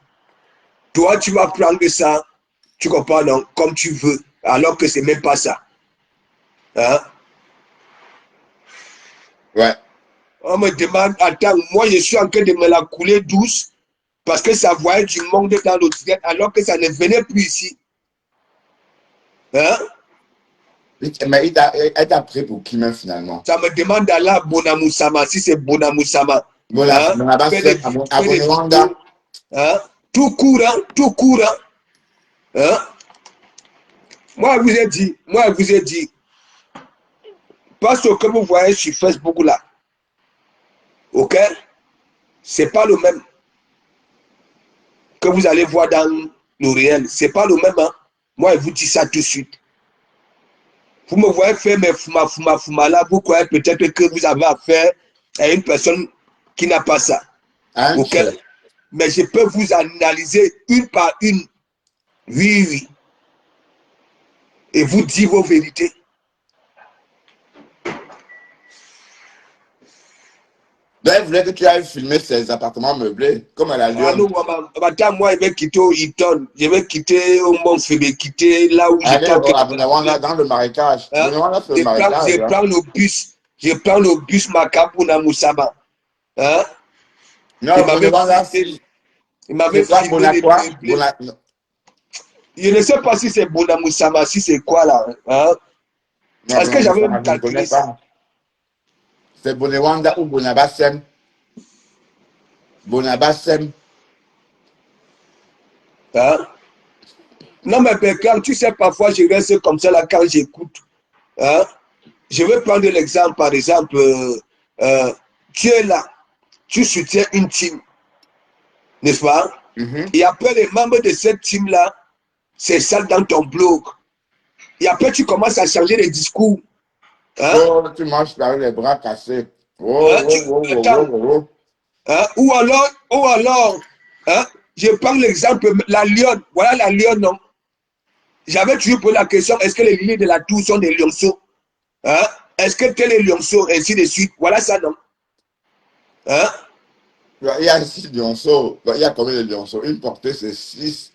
Toi, tu vas prendre ça, tu comprends, non? Comme tu veux, alors que c'est même pas ça. Hein?
Ouais.
On me demande, attends, moi je suis en train de me la couler douce parce que ça voyait du monde dans l'Occident alors que ça ne venait plus ici. Hein?
Mais elle t'a pris pour qui même finalement?
Ça me demande d'Allah Bonamoussama, si c'est Bonamoussama.
Bon,
Hein?
la base,
Fais des,
c'est
fais des
Rwanda.
vidéos. Hein? Tout courant, tout courant. Hein? Moi, je vous ai dit, parce que vous voyez sur Facebook là, ok? C'est pas le même que vous allez voir dans le réel. C'est pas le même, hein? Moi, je vous dis ça tout de suite. Vous me voyez faire mes fuma là, vous croyez peut-être que vous avez affaire à une personne qui n'a pas ça.
Hein,
Ok? Mais je peux vous analyser une par une. Oui, oui. Et vous dire vos vérités.
donc, elle voulait que tu ailles filmer ses appartements meublés, comme à la
Ah
Lyon.
non, madame, moi, je vais quitter au Eton. Je vais quitter au Mont Fébé, quitter là où j'étais
Allez
en train
à
de
Bonawanda, dans le marécage.
hein?
Bonawanda, c'est le marécage.
Je
Hein?
prends le bus. Je prends le bus Makapuna Moussama. Hein? Il
Non,
m'avait
Bonawanda,
filmé. Il
c'est
m'avait
quoi
filmé les
Bonaqua?
meublés. Je ne sais pas si c'est Bonamoussama, si c'est quoi là. Hein?
Non,
Est-ce que j'avais même
je ne connais
calculé ça?
pas. C'est Bonawanda ou Bonabassem. Bonabassem.
Hein? Non, mais quand tu sais, parfois, je reste comme ça là quand j'écoute. Hein? Je vais prendre l'exemple, par exemple, tu es là, tu soutiens une team, n'est-ce pas? Et après, les membres de cette team-là, c'est ça dans ton blog. Et après, tu commences à changer les discours. Hein?
Oh, tu marches avec les bras cassés. Oh,
Hein?
oh, oh, oh,
Attends.
oh, oh.
Hein? Ou alors hein? Je prends l'exemple, la lionne. Voilà la lionne, non? J'avais toujours posé la question, est-ce que les lignes de la tour sont des lionceaux? Hein? Est-ce que tel est lionceau, ainsi de suite? Voilà ça, non? Hein?
Il y a 6 lionceaux. Il y a combien de lionceaux? Une portée, c'est 6.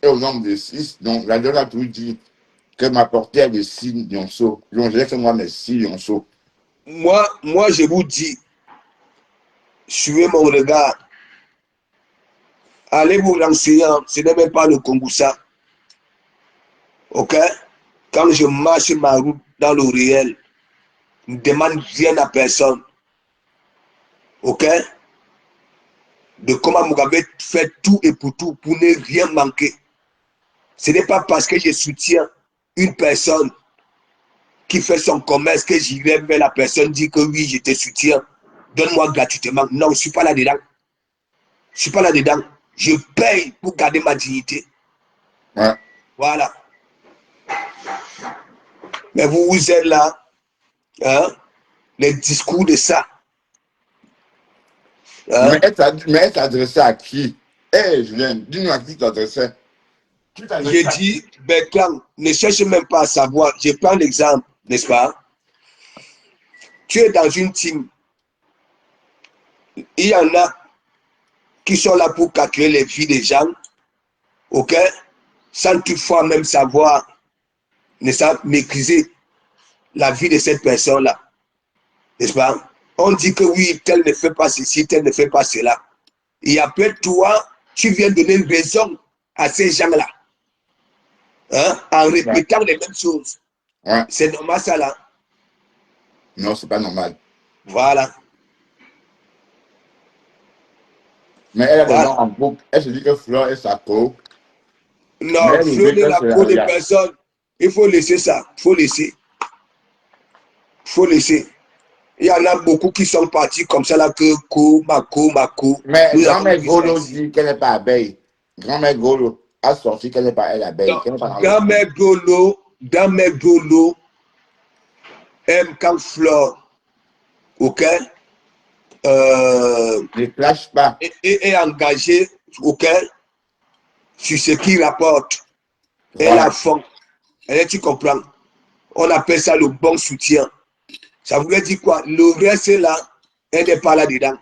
est au nombre de 6. Donc, la donne a tout dit que ma portée est de 6 lionceaux. Donc, je laisse moi mes 6 lionceaux.
Moi, je vous dis, suivez mon regard. Allez vous renseigner, ce n'est même pas le Kongoussa. Ok? Quand je marche ma route dans le réel, ne demande rien à personne. Ok? De comment Mugabe fait tout et pour tout, pour ne rien manquer. Ce n'est pas parce que je soutiens une personne qui fait son commerce que j'irai vers la personne dire que oui, je te soutiens, donne-moi gratuitement. Non, je ne suis pas là-dedans. Je ne suis pas là-dedans. Je paye pour garder ma dignité.
Ouais.
Voilà. Mais vous êtes là, hein, les discours de ça. Hein?
Mais elle s'adressait à qui? Eh, Julien, dis-nous à qui tu t'adressais. Tu
J'ai
t'adressais à qui?
dit, Bertrand, ne cherche même pas à savoir. Je prends l'exemple, n'est-ce pas? Tu es dans une team. Il y en a qui sont là pour calculer les vies des gens, ok? Sans toutefois même savoir, n'est-ce pas, maîtriser la vie de cette personne-là, n'est-ce pas? On dit que oui, tel ne fait pas ceci, tel ne fait pas cela. Et après toi, tu viens donner une raison à ces gens-là, hein, en
Ouais.
répétant les mêmes choses.
Ouais.
C'est normal ça là.
Non, c'est pas normal.
Voilà.
Mais elle a des gens
Voilà.
en boucle. Elle se dit que Fleur est sa co. Mais
Non,
elle oublie
frôler
que
la
c'est
peau de
la.
personne, il faut laisser ça. Il faut laisser. Il faut laisser. Il y en a beaucoup qui sont partis comme ça là que Mako.
Mais
Nous avons
grand-mère
vu ça
Golo
ici.
dit qu'elle n'est pas abeille. Grand-mère Golo a sorti qu'elle n'est pas elle abeille,
Donc,
qu'elle n'est pas dans le groupe.
Dans mes Golo aime quand Flore, ok,
Ne clash pas.
est engagé, ok, sur ce qu'il rapporte. Elle a
Voilà.
fond. Et tu comprends? On appelle ça le bon soutien. Ça voulait dire quoi? Le reste là, elle n'est pas là-dedans.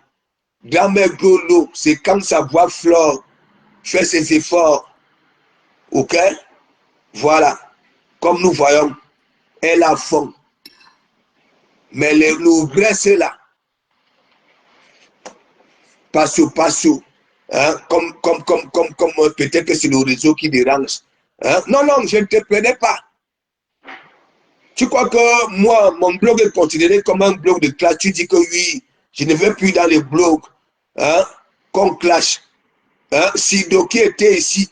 Dans mes Golo, c'est quand sa voix Flore fait ses efforts, ok? Voilà. Comme nous voyons, elle a fond. Mais le reste là, passo, hein, comme peut-être que c'est le réseau qui dérange. Hein? Non, je ne te prenais pas. Tu crois que moi, mon blog est considéré comme un blog de clash? Tu dis que oui, je ne vais plus dans les blogs, hein, qu'on clash. Hein? Sido qui était ici,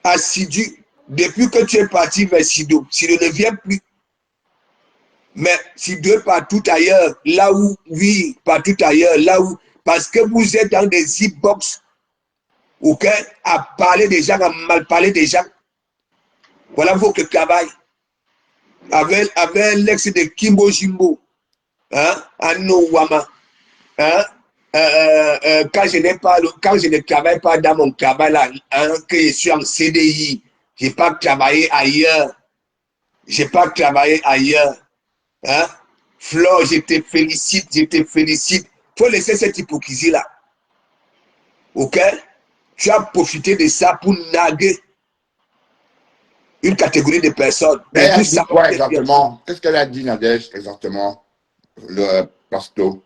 assidu, depuis que tu es parti vers Sido ne vient plus. Mais Sido est partout ailleurs, là où, oui, partout ailleurs, là où, parce que vous êtes dans des e-box, ok, à parler des gens, à mal parler des gens. Voilà votre travail. Avec l'ex de Kimbo Jimbo, hein, Anno Wama, hein, quand je ne travaille pas dans mon travail là, hein, que je suis en CDI, je n'ai pas travaillé ailleurs, hein. Flo, je te félicite. Faut laisser cette hypocrisie là, ok? Tu as profité de ça pour narguer une catégorie de personnes.
Mais
Mais
elle a
nous
dit
savons
quoi
très bien.
exactement? Qu'est-ce qu'elle a dit, Nadège, exactement? Le pasto.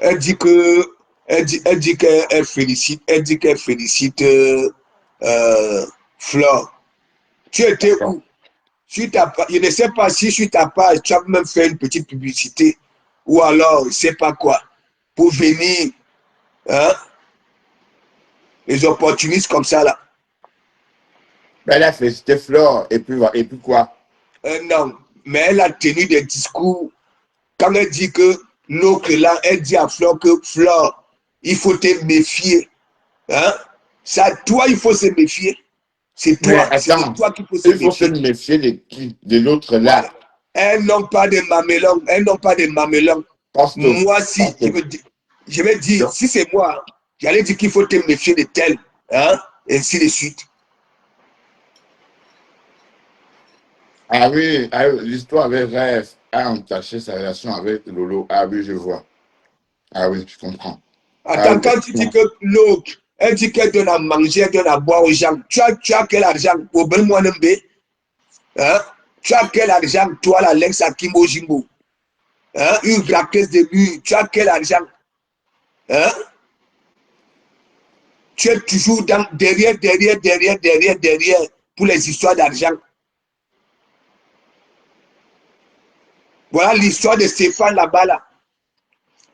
Elle dit que, elle dit qu'elle félicite, Flore. Tu étais
D'accord.
où? Je ne sais pas si sur ta page, tu as même fait une petite publicité ou alors, je ne sais pas quoi, pour venir, hein, les opportunistes comme ça là.
Mais elle a félicité Fleur, et puis quoi?
Non, mais elle a tenu des discours. Quand elle dit que l'autre là, elle dit à Flore que Flore, il faut te méfier. Hein? Ça, toi, il faut se méfier. C'est
Mais
de
attends,
toi qu'il faut se
il faut se
méfier.
méfier de qui? De l'autre là.
Voilà. Elles n'ont pas de mamelons.
Pasto.
Moi, si,
Pasto.
je vais dire, si c'est moi, j'allais dire qu'il faut te méfier de tel, hein, et ainsi de suite.
Ah oui, l'histoire avec Rêve a entaché sa relation avec Lolo. Ah oui, je vois. Ah oui, je comprends. Ah
Attends,
oui,
quand tu dis que l'autre, Elle dit qu'elle donne à manger, elle donne à boire aux gens. Tu as quel argent? Au ben moi hein? Tu as quel argent, toi, la Lex à Kimbo Jimbo? Hein? Une claqueuse de mur, tu as quel argent? Hein? Tu es toujours derrière pour les histoires d'argent. Voilà l'histoire de Stéphane là-bas. Là.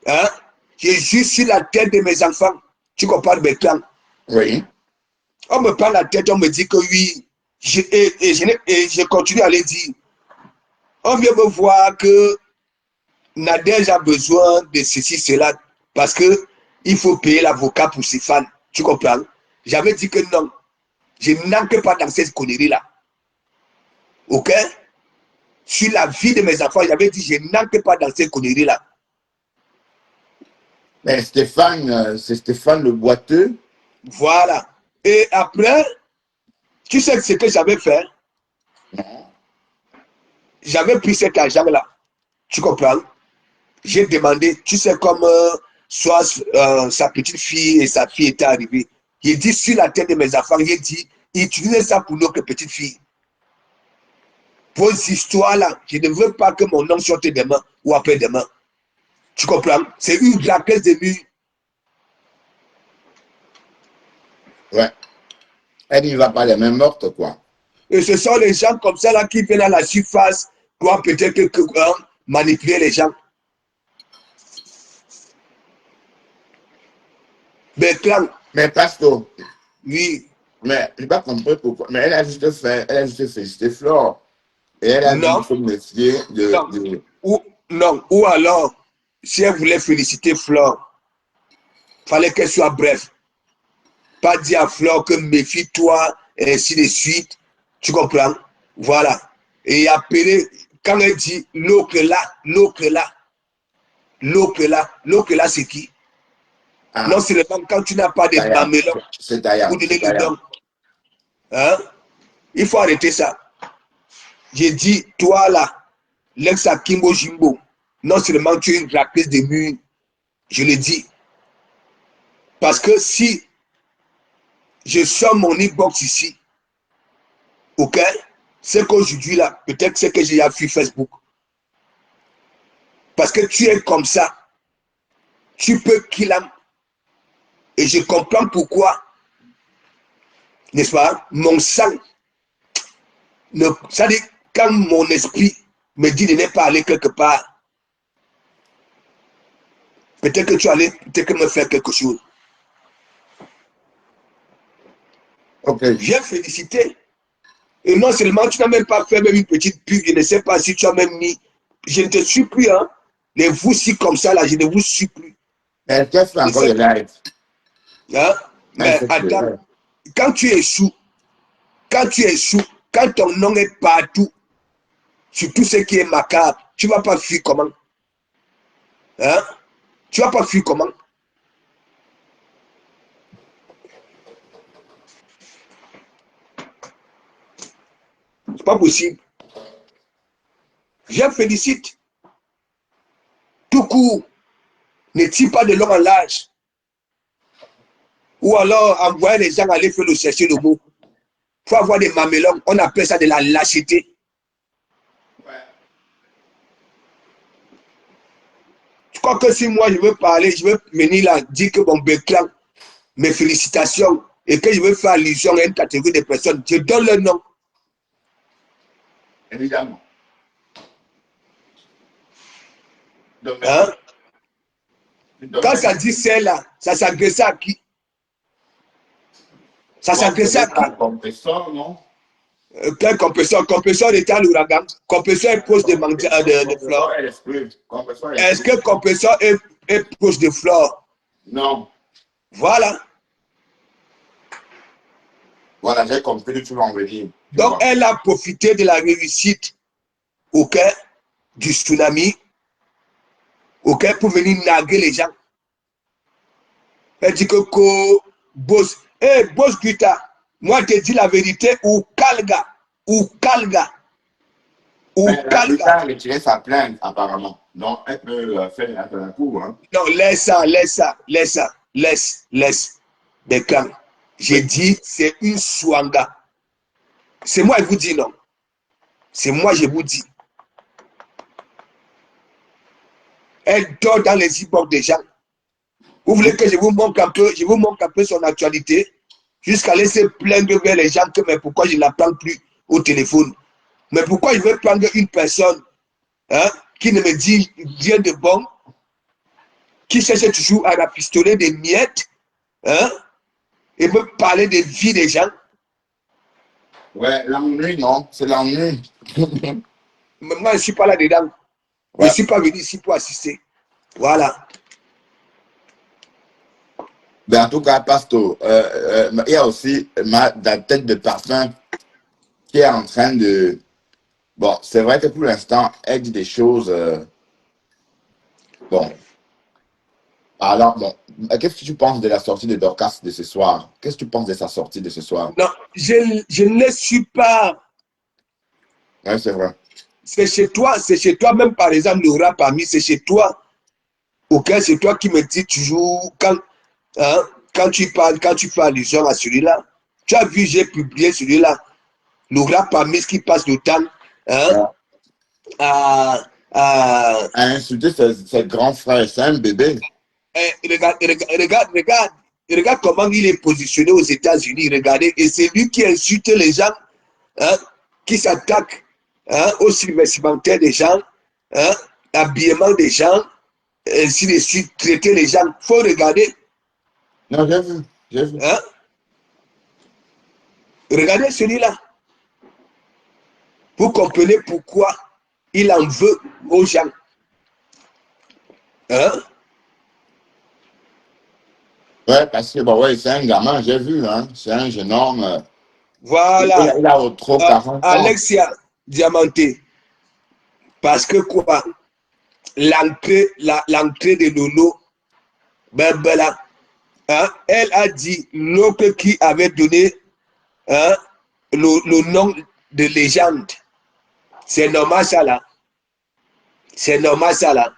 Hein? J'ai juste sur la tête de mes enfants. Tu comprends maintenant?
Oui.
On me prend la tête, on me dit que oui. Je continue à les dire. On vient me voir que Nadège a besoin de ceci, cela, parce que il faut payer l'avocat pour ses fans. Tu comprends? J'avais dit que non. Je n'entre pas dans cette connerie-là. Ok? Sur la vie de mes enfants, j'avais dit je n'entre pas dans cette connerie-là.
Mais Stéphane, c'est Stéphane le boiteux.
Voilà. Et après, tu sais ce que j'avais fait? J'avais pris cet argent-là. Tu comprends? J'ai demandé, tu sais, comme soit sa petite fille et sa fille étaient arrivées. J'ai dit sur la tête de mes enfants, j'ai dit, utilisez ça pour notre petite fille. Pour cette histoire-là, je ne veux pas que mon nom sorte demain ou après-demain. Tu comprends? C'est une claqueuse de mur.
Ouais. Elle n'y va pas les mêmes mortes, quoi.
Et ce sont les gens comme ça là qui viennent à la surface pour peut-être manipuler les gens. Bertrand.
Mais Pastor.
Oui.
Mais je n'ai pas compris pourquoi. Mais elle a juste félicité Flore. Et elle a dit qu'il faut me fier de...
Ou alors, si elle voulait féliciter Flore, il fallait qu'elle soit bref. Pas dire à Flore que méfie-toi, et ainsi de suite. Tu comprends? Voilà. Et appeler, quand elle dit l'autre là, c'est qui?
Ah.
Non seulement quand tu n'as pas de mamelon pour donner le nom. Hein? Il faut arrêter ça. J'ai dit, toi là, l'ex à Kimbo Jimbo, non seulement tu es une claqueuse de mur, je le dis. Parce que si je sors mon inbox ici, ok, c'est qu'aujourd'hui là, peut-être c'est que j'ai appuyé Facebook. Parce que tu es comme ça, tu peux kill. Et je comprends pourquoi, n'est-ce pas, mon sang, ça dit, quand mon esprit me dit de ne pas aller quelque part, peut-être que tu allais peut-être me faire quelque chose.
Ok.
Viens féliciter. Et non seulement tu n'as même pas fait même une petite pub, je ne sais pas si tu as même mis. Je ne te suis plus, hein. Les vous si comme ça, là, je ne vous suis plus.
Elle t'a fait encore le live.
Hein? Mais attends, quand tu échoues, quand ton nom est partout, sur tout ce qui est macabre, tu ne vas pas fuir comment? Hein? Tu ne vas pas fuir comment? C'est pas possible. Je félicite. Tout court, ne tire pas de l'homme en large. Ou alors envoyer les gens aller faire le chercher le mot. Il faut avoir des mamelons. On appelle ça de la lâcheté.
Ouais.
Je crois que si moi je veux parler, je veux venir là, dire que mon Bertrand, mes félicitations, et que je veux faire allusion à une catégorie de personnes, je donne le nom.
Évidemment.
Hein? Quand ça dit celle-là, ça s'adresse à qui? Ça s'adresse à qui?
Compresseur, non?
Quel compresseur? Compresseur était à l'ouragan. Compresseur est proche de Flore. Est-ce que compresseur est proche de Flore?
Non.
Voilà.
Voilà, j'ai compris que tu vas en venir.
Donc, elle a profité de la réussite, ok, du tsunami, ok, pour venir narguer les gens. Elle dit que boss, boss Guita, moi je te dis la vérité, ou Kalga.
Elle a retiré sa plainte, apparemment. Donc, elle peut faire un coup. Hein.
Non, laisse. Mais quand j'ai dit, c'est une swanga. C'est moi, je vous dis non. C'est moi, je vous dis. Elle dort dans les inbox des gens. Vous voulez que je vous montre un peu son actualité, jusqu'à laisser plaindre vers les gens que mais pourquoi je ne la prends plus au téléphone. Mais pourquoi je veux prendre une personne qui ne me dit rien de bon, qui cherche toujours à rafistoler des miettes, et me parler des vies des gens.
Ouais, l'ennui, non, c'est l'ennui.
Mais moi, je ne suis pas là-dedans. Je
Ouais.
ne suis pas venu ici pour assister. Voilà.
Ben, en tout cas, Pastor, il y a aussi la tête de parfum qui est en train de... Bon, c'est vrai que pour l'instant, elle dit des choses... bon. Alors, bon, qu'est-ce que tu penses de la sortie de Dorcas de ce soir? Qu'est-ce que tu penses de sa sortie de ce soir?
Non, je ne suis pas.
Oui, c'est vrai.
C'est chez toi même par exemple, le rap ami, c'est chez toi. Ok, c'est toi qui me dis toujours, quand tu parles, allusion à celui-là, tu as vu, j'ai publié celui-là, le rap ami qui passe le temps
Ouais.
à,
À insulter ses grands frères, c'est un bébé.
regarde comment il est positionné aux États-Unis, regardez, et c'est lui qui insulte les gens, qui s'attaquent au vestimentaire des gens, l'habillement des gens, ainsi de suite, traiter les gens. Il faut regarder.
Non, j'ai vu, j'ai vu.
Regardez celui-là. Vous comprenez pourquoi il en veut aux gens.
Ouais, parce que, bon, ouais, c'est un gamin, j'ai vu, hein. C'est un jeune homme.
Voilà.
Il a trop 40 ans.
Alexia Diamanté. Parce que quoi? L'entrée de Lolo, ben, là, elle a dit l'autre qui avait donné le nom de légende. C'est normal ça là. C'est normal ça là.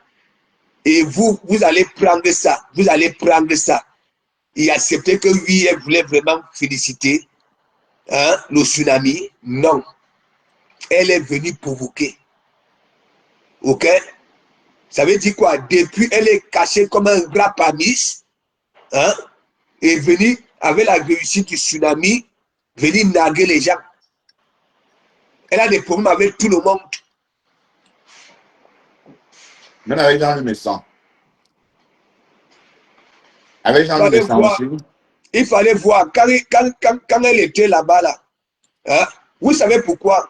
Et vous allez prendre ça. Vous allez prendre ça. Et accepter que oui, elle voulait vraiment féliciter le tsunami. Non. Elle est venue provoquer. Ok? Ça veut dire quoi? Depuis, elle est cachée comme un rap amis. Et venue avec la réussite du tsunami, venir narguer les gens. Elle a des problèmes avec tout le monde.
Même avec Jean Lumesson. Avec Jean
Il fallait
Lumesson
voir,
aussi.
quand elle était là-bas, là, vous savez pourquoi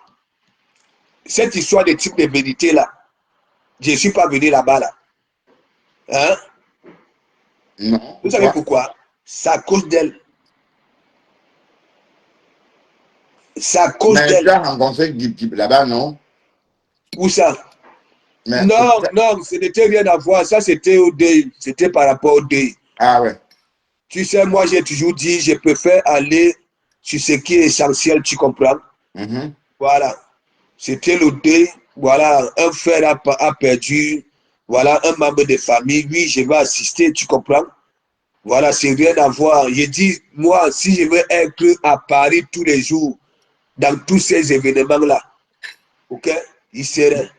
cette histoire de type de vérité là, je ne suis pas venu là-bas là.
Non,
Vous savez
pourquoi?
pourquoi? C'est à cause d'elle. C'est à cause
Mais tu
d'elle.
as rencontré Guy là-bas, non?
Où ça?
Mais,
Non, non, ce n'était rien à voir. Ça, c'était au deuil. C'était par rapport au deuil.
ah ouais.
Tu sais, moi, j'ai toujours dit, je préfère aller sur ce qui est essentiel, tu comprends?
Mhm.
Voilà. C'était le deuil. Voilà, un frère a perdu. Voilà, un membre de famille. Oui, je vais assister, tu comprends? Voilà, c'est rien à voir. Je dis, moi, si je veux être à Paris tous les jours, dans tous ces événements-là, ok, il serait.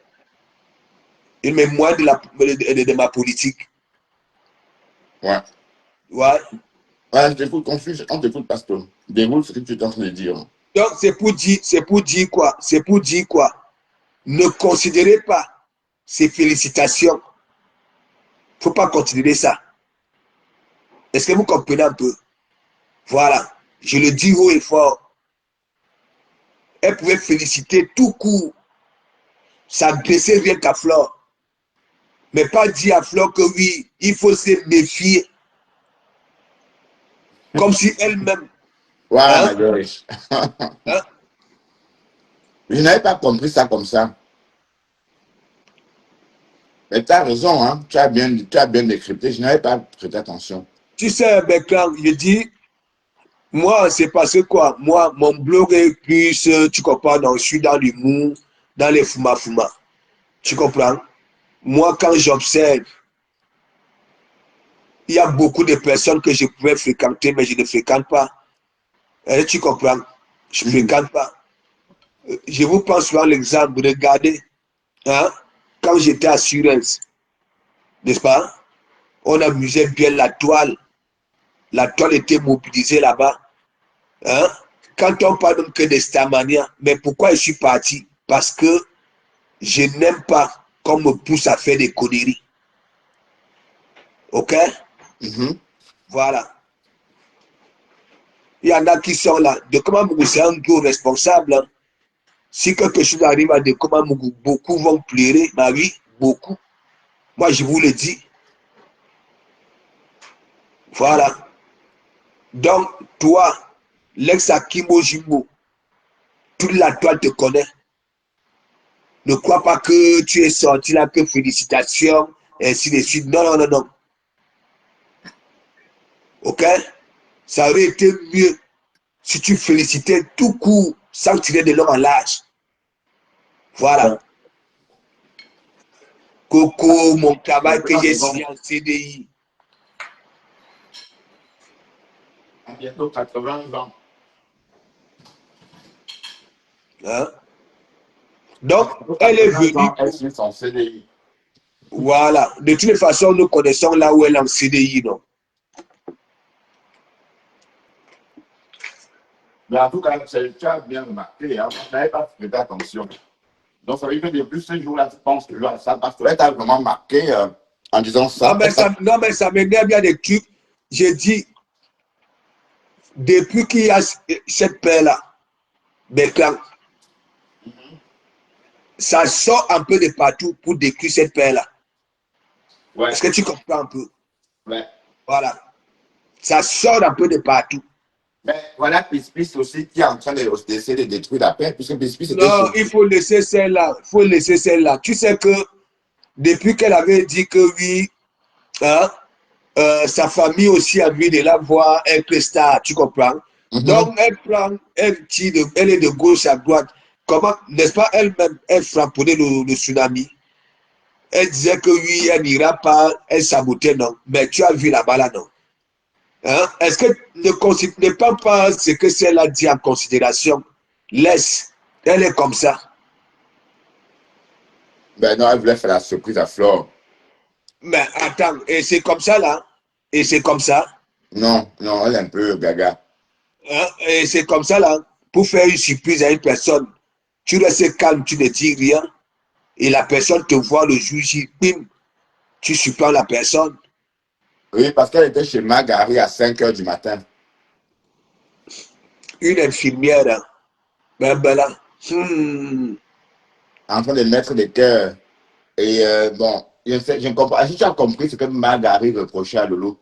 Il met moins de ma politique.
Ouais.
Ouais.
Ouais, je t'écoute, on t'écoute, Pasteur. Déroule ce que tu es en train de dire.
Donc, c'est pour dire quoi? C'est pour dire quoi? Ne considérez pas ces félicitations. Il ne faut pas considérer ça. Est-ce que vous comprenez un peu? Voilà. Je le dis haut et fort. Elle pouvait féliciter tout court, s'adresser rien qu'à Flore. Mais pas dire à Flore que oui, il faut se méfier. Comme si elle-même.
Voilà,
Hein?
ma Joyce.
Hein?
Je n'avais pas compris ça comme ça. Mais tu as raison, hein. Tu as bien décrypté. Je n'avais pas prêté attention.
Tu sais, Bertrand, je dis, moi, c'est parce que quoi? Moi, mon blog est plus, tu comprends, donc je suis dans l'humour, dans les fuma-fuma. Tu comprends? Moi, quand j'observe il y a beaucoup de personnes que je pouvais fréquenter, mais je ne fréquente pas. Tu comprends? Je ne fréquente pas. Je vous prends souvent l'exemple, regardez, hein, quand j'étais à Surens, n'est-ce pas? On amusait bien la toile. La toile était mobilisée là-bas. Hein? Quand on parle même que de Starmania, mais pourquoi je suis parti? Parce que je n'aime pas qu'on me pousse à faire des conneries. Ok? Voilà. Il y en a qui sont là. De comment c'est un gros responsable. Hein? Si quelque chose arrive à de comment beaucoup vont pleurer, ma vie, beaucoup. Moi, je vous le dis. Voilà. Donc, toi, l'ex-Akimo Jimbo, toute la toile te connaît. Ne crois pas que tu es sorti là, que félicitations, et ainsi de suite. Non, non, non, non. Ok? Ça aurait été mieux si tu félicitais tout court sans tirer de l'homme à l'âge. Voilà. Coco, mon travail que j'ai signé en CDI.
À bientôt 80 ans.
Hein? Donc, elle est venue.
Elle suit son CDI.
Voilà. De toute façon, nous connaissons là où elle est en CDI, non?
Mais en tout cas, tu as bien remarqué, hein, je n'avais pas fait attention. Donc, ça veut dire que depuis ce jour-là, tu penses que ça passe. Tu as vraiment marqué en disant ça.
Non, mais ça m'énerve bien des trucs. J'ai dit, depuis qu'il y a cette paix-là, des clans, ça sort un peu de partout pour décrire cette paix-là.
Ouais.
Est-ce que tu comprends un peu?
Ouais.
Voilà. Ça sort un peu de partout.
Mais voilà Pispis aussi qui est en train d'essayer de détruire la paix, puisque Pispis était
Non, il faut laisser celle-là. Il faut laisser celle-là. Tu sais que depuis qu'elle avait dit que oui, hein, sa famille aussi a vu de la voir être star, tu comprends? Donc, elle prend, elle est de gauche à droite. Comment, n'est-ce pas, elle-même, elle frapponnait le tsunami. Elle disait que oui, elle n'ira pas, elle sabotait, non. Mais tu as vu là-bas, là, non. Hein? Est-ce que ne prends pas ce que celle-là dit en considération? Laisse. Elle est comme ça.
Ben non, elle voulait faire la surprise à Flore.
Mais attends, et c'est comme ça, là. Et c'est comme ça.
Non, non, elle est un peu gaga.
Hein? Et c'est comme ça, là. Pour faire une surprise à une personne, tu restes calme, tu ne dis rien. Et la personne te voit le jour J, bim, tu surprends la personne.
Oui, parce qu'elle était chez Magari à 5 h du matin.
Une infirmière, hein. Ben, ben là.
En train de mettre des cœurs. Et bon, je ne comprends pas. Est-ce que tu as compris ce que Magari reprochait à Lolo?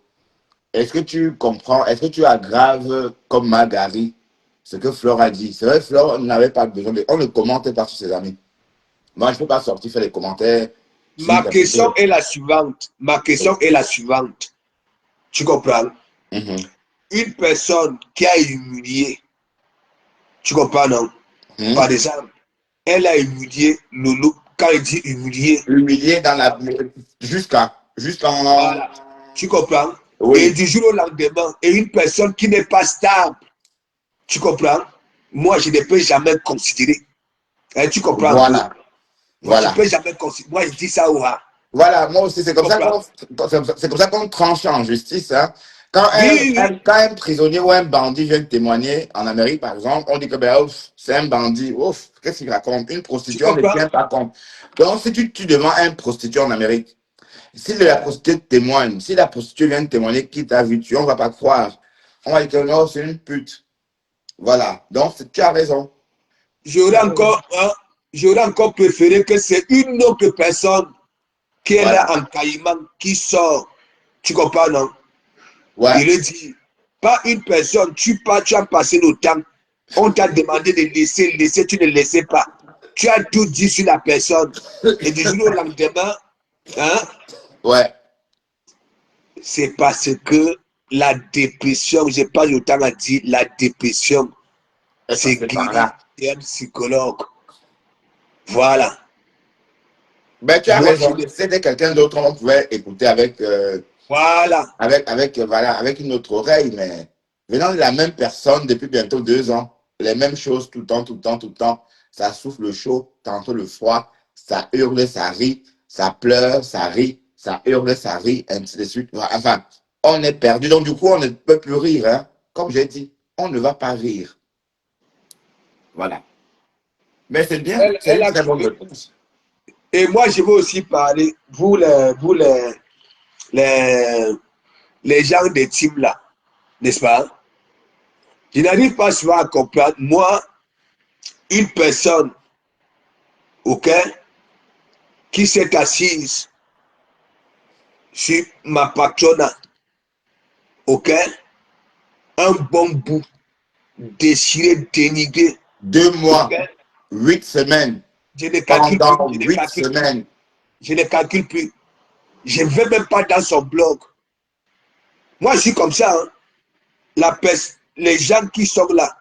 Est-ce que tu comprends, est-ce que tu aggraves comme Magari ce que Flore a dit? C'est vrai, Flore n'avait pas besoin de. On ne commentait pas sur ses amis. Moi, je ne peux pas sortir faire des commentaires.
Ma question est la suivante. Ma question est la suivante. Tu comprends? Une personne qui a humilié, tu comprends, non? Par exemple, elle a humilié Lolo. Quand il dit humilié.
Humilié dans la. Jusqu'à.
Voilà. Tu comprends?
Oui.
Et du jour au lendemain, et une personne qui n'est pas stable, tu comprends? Moi, je ne peux jamais considérer. Hein, tu comprends?
Voilà.
Moi, je ne peux jamais considérer. Moi, je dis ça au ha.
Voilà, moi aussi, c'est comme ça qu'on tranche en justice. Hein. Quand, quand un prisonnier ou un bandit vient témoigner en Amérique, par exemple, on dit que ben, c'est un bandit. Ouf, qu'est-ce qu'il raconte? Une prostituée, on ne tient pas compte. Donc, si tu tues devant un prostitué en Amérique, si la prostituée témoigne, si la prostituée vient témoigner qui t'a vu tuer, on ne va pas croire. On va dire que non, c'est une pute. Voilà. Donc, tu as raison.
J'aurais encore préféré que c'est une autre personne qui est là en caïman, qui sort. Tu comprends, non?
Ouais.
Il dit, pas une personne, tu as passé le temps. On t'a demandé de laisser, tu ne laissais pas. Tu as tout dit sur la personne. Et du jour au lendemain, hein?
Ouais.
C'est parce que la dépression, je n'ai pas le temps à dire, la dépression, c'est guéri. C'est un psychologue. Voilà.
Ben, tu as raison. Si c'était quelqu'un d'autre, on pouvait écouter avec
Voilà.
Voilà, avec une autre oreille, mais venant de la même personne depuis bientôt 2 ans, les mêmes choses tout le temps, tout le temps, tout le temps. Ça souffle le chaud, tantôt le froid, ça hurle, ça rit, ça pleure, ça rit, ça hurle, ça rit, ainsi de suite. Enfin, on est perdu. Donc, du coup, on ne peut plus rire. Hein. Comme j'ai dit, on ne va pas rire. Voilà. Mais c'est bien, c'est
Elle
une
a,
très bonne réponse.
et moi, je veux aussi parler, les, les gens des teams là, n'est-ce pas? Je n'arrive pas souvent à comprendre, moi, une personne, ok, qui s'est assise sur ma patrona, ok, un bon bout, déchiré, dénigré,
Deux
ok,
mois, 8 semaines,
je ne calcule plus,
pendant 8 semaines.
je ne calcule plus. Je ne vais même pas dans son blog. Moi, je suis comme ça, hein. Les gens qui sont là,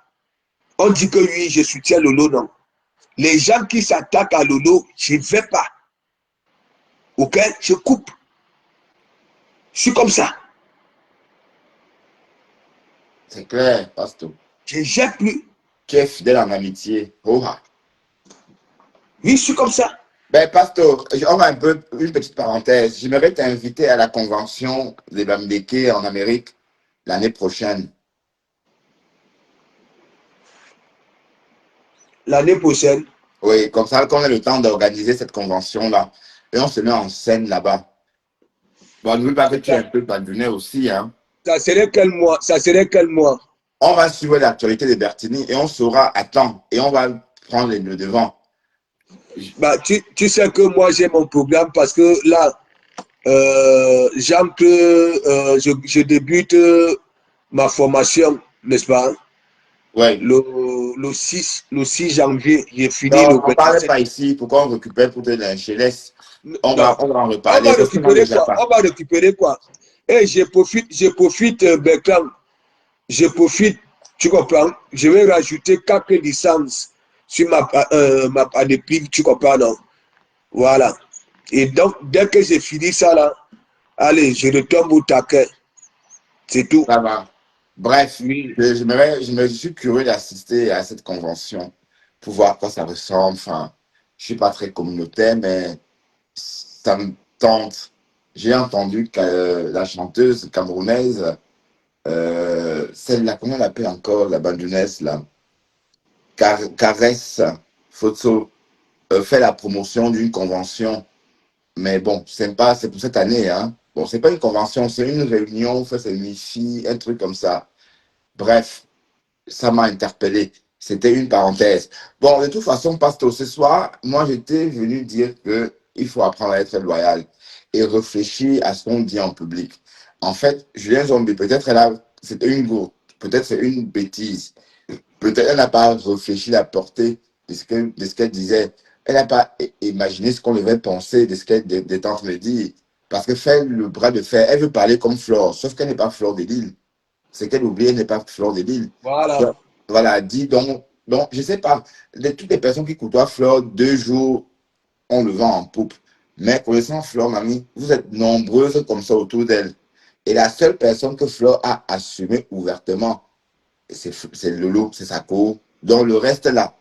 on dit que oui, je soutiens Lolo, non. Les gens qui s'attaquent à Lolo, je ne vais pas. Ok? Je coupe. Je suis comme ça.
C'est clair, Pasteur.
Je ne gère plus.
Tu es fidèle en amitié. Oh, ah.
Oui, je suis comme ça.
Ben, Pasteur, on va un peu, une petite parenthèse. J'aimerais t'inviter à la convention des Bamdeke en Amérique l'année prochaine.
L'année prochaine,
Oui, comme ça qu'on ait le temps d'organiser cette convention-là. Et on se met en scène là-bas. Bon, n'oublie pas que tu es un peu bandunais aussi, hein.
ça serait quel mois? Ça serait quel mois?
On va suivre l'actualité des Bertini et on saura à temps. Et on va prendre le devant.
Bah, tu sais que moi, j'ai mon programme parce que là, j'aime que je débute ma formation, n'est-ce pas?
Oui.
Le 6 janvier, j'ai fini le
Non, on ne parlait
27.
pas ici. Pourquoi on récupère pour te lyncher? Laisse.
Non.
On va en
On
reparler.
va
Parce que ça
récupérer
n'engage
quoi?
pas.
On va récupérer quoi? Et je profite, Bertrand, je profite, tu comprends? Je vais rajouter quelques licences sur ma panéplie, tu comprends, non? Voilà. Et donc, dès que j'ai fini ça là, allez, je retombe au taquet. C'est tout.
Ça va. Bref,
Oui.
je suis curieux d'assister à cette convention pour voir à quoi ça ressemble. Enfin, je suis pas très communautaire, mais ça me tente. J'ai entendu que la chanteuse camerounaise, celle-là, comment on l'appelle encore, la bandounaise, là, Caresse Photo, fait la promotion d'une convention. Mais bon, c'est pas, c'est pour cette année, hein. Bon, c'est pas une convention, c'est une réunion, on fait c'est une un truc comme ça. Bref, ça m'a interpellé. C'était une parenthèse. Bon, de toute façon, Pasteur, ce soir, moi, j'étais venu dire que il faut apprendre à être loyal et réfléchir à ce qu'on dit en public. En fait, Julien Zombie, peut-être elle a, c'était une gourde, peut-être c'est une bêtise, peut-être elle n'a pas réfléchi la portée de ce qu'elle disait. Elle n'a pas imaginé ce qu'on devait penser de ce qu'elle était en train de dire. Parce que faire le bras de fer, elle veut parler comme Flore, sauf qu'elle n'est pas Flore de Lille. C'est qu'elle oublie, elle n'est pas Flore de Lille.
Voilà.
Donc, voilà, dit donc, je ne sais pas, toutes les personnes qui côtoient Flore 2 jours, on le vend en poupe. Mais connaissant Flore, mamie, vous êtes nombreuses comme ça autour d'elle. Et la seule personne que Flore a assumé ouvertement, c'est Lolo, c'est sa co. Donc le reste là,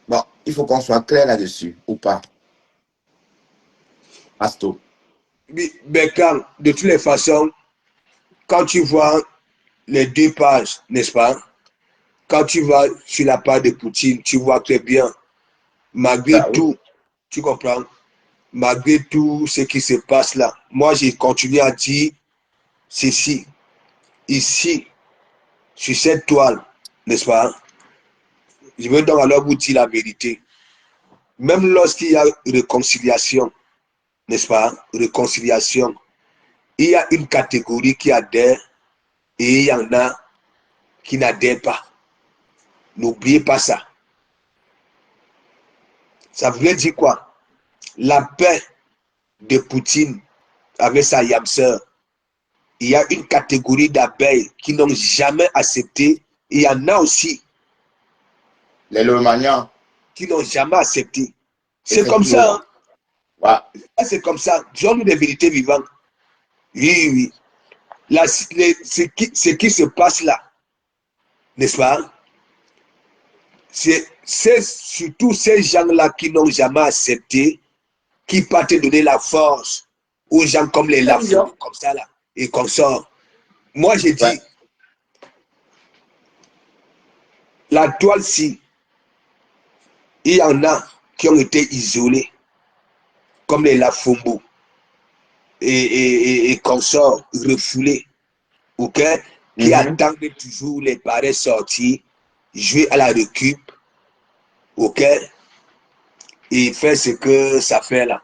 bon, il faut qu'on soit clair là-dessus, ou pas. Pasto.
Mais quand, de toutes les façons, quand tu vois les deux pages, n'est-ce pas? Quand tu vas sur la page de Poutine, tu vois très bien, malgré
Ah oui.
tout, tu comprends? Malgré tout ce qui se passe là, moi j'ai continué à dire ceci, ici, sur cette toile, n'est-ce pas? Je veux donc alors vous dire la vérité. Même lorsqu'il y a réconciliation, n'est-ce pas? Réconciliation, il y a une catégorie qui adhère et il y en a qui n'adhèrent pas. N'oubliez pas ça. Ça veut dire quoi? La paix de Poutine avec sa yamseur, il y a une catégorie d'abeilles qui n'ont jamais accepté. Il y en a aussi
Les Lomanians,
qui n'ont jamais accepté. C'est comme ça.
effectivement.
Hein?
Ouais.
C'est comme ça. Disons-nous des vérités vivantes. Oui, oui. Là, ce qui se passe là, n'est-ce pas? C'est surtout ces gens-là qui n'ont jamais accepté, qui partent donner la force aux gens comme les Lafont, comme ça là, et comme ça. Moi, j'ai dit, la toile-ci, il y en a qui ont été isolés, comme les Lafombo et consorts refoulés, ok, qui attendent toujours les pareils sortir, jouer à la récup, ok, et faire ce que ça fait là.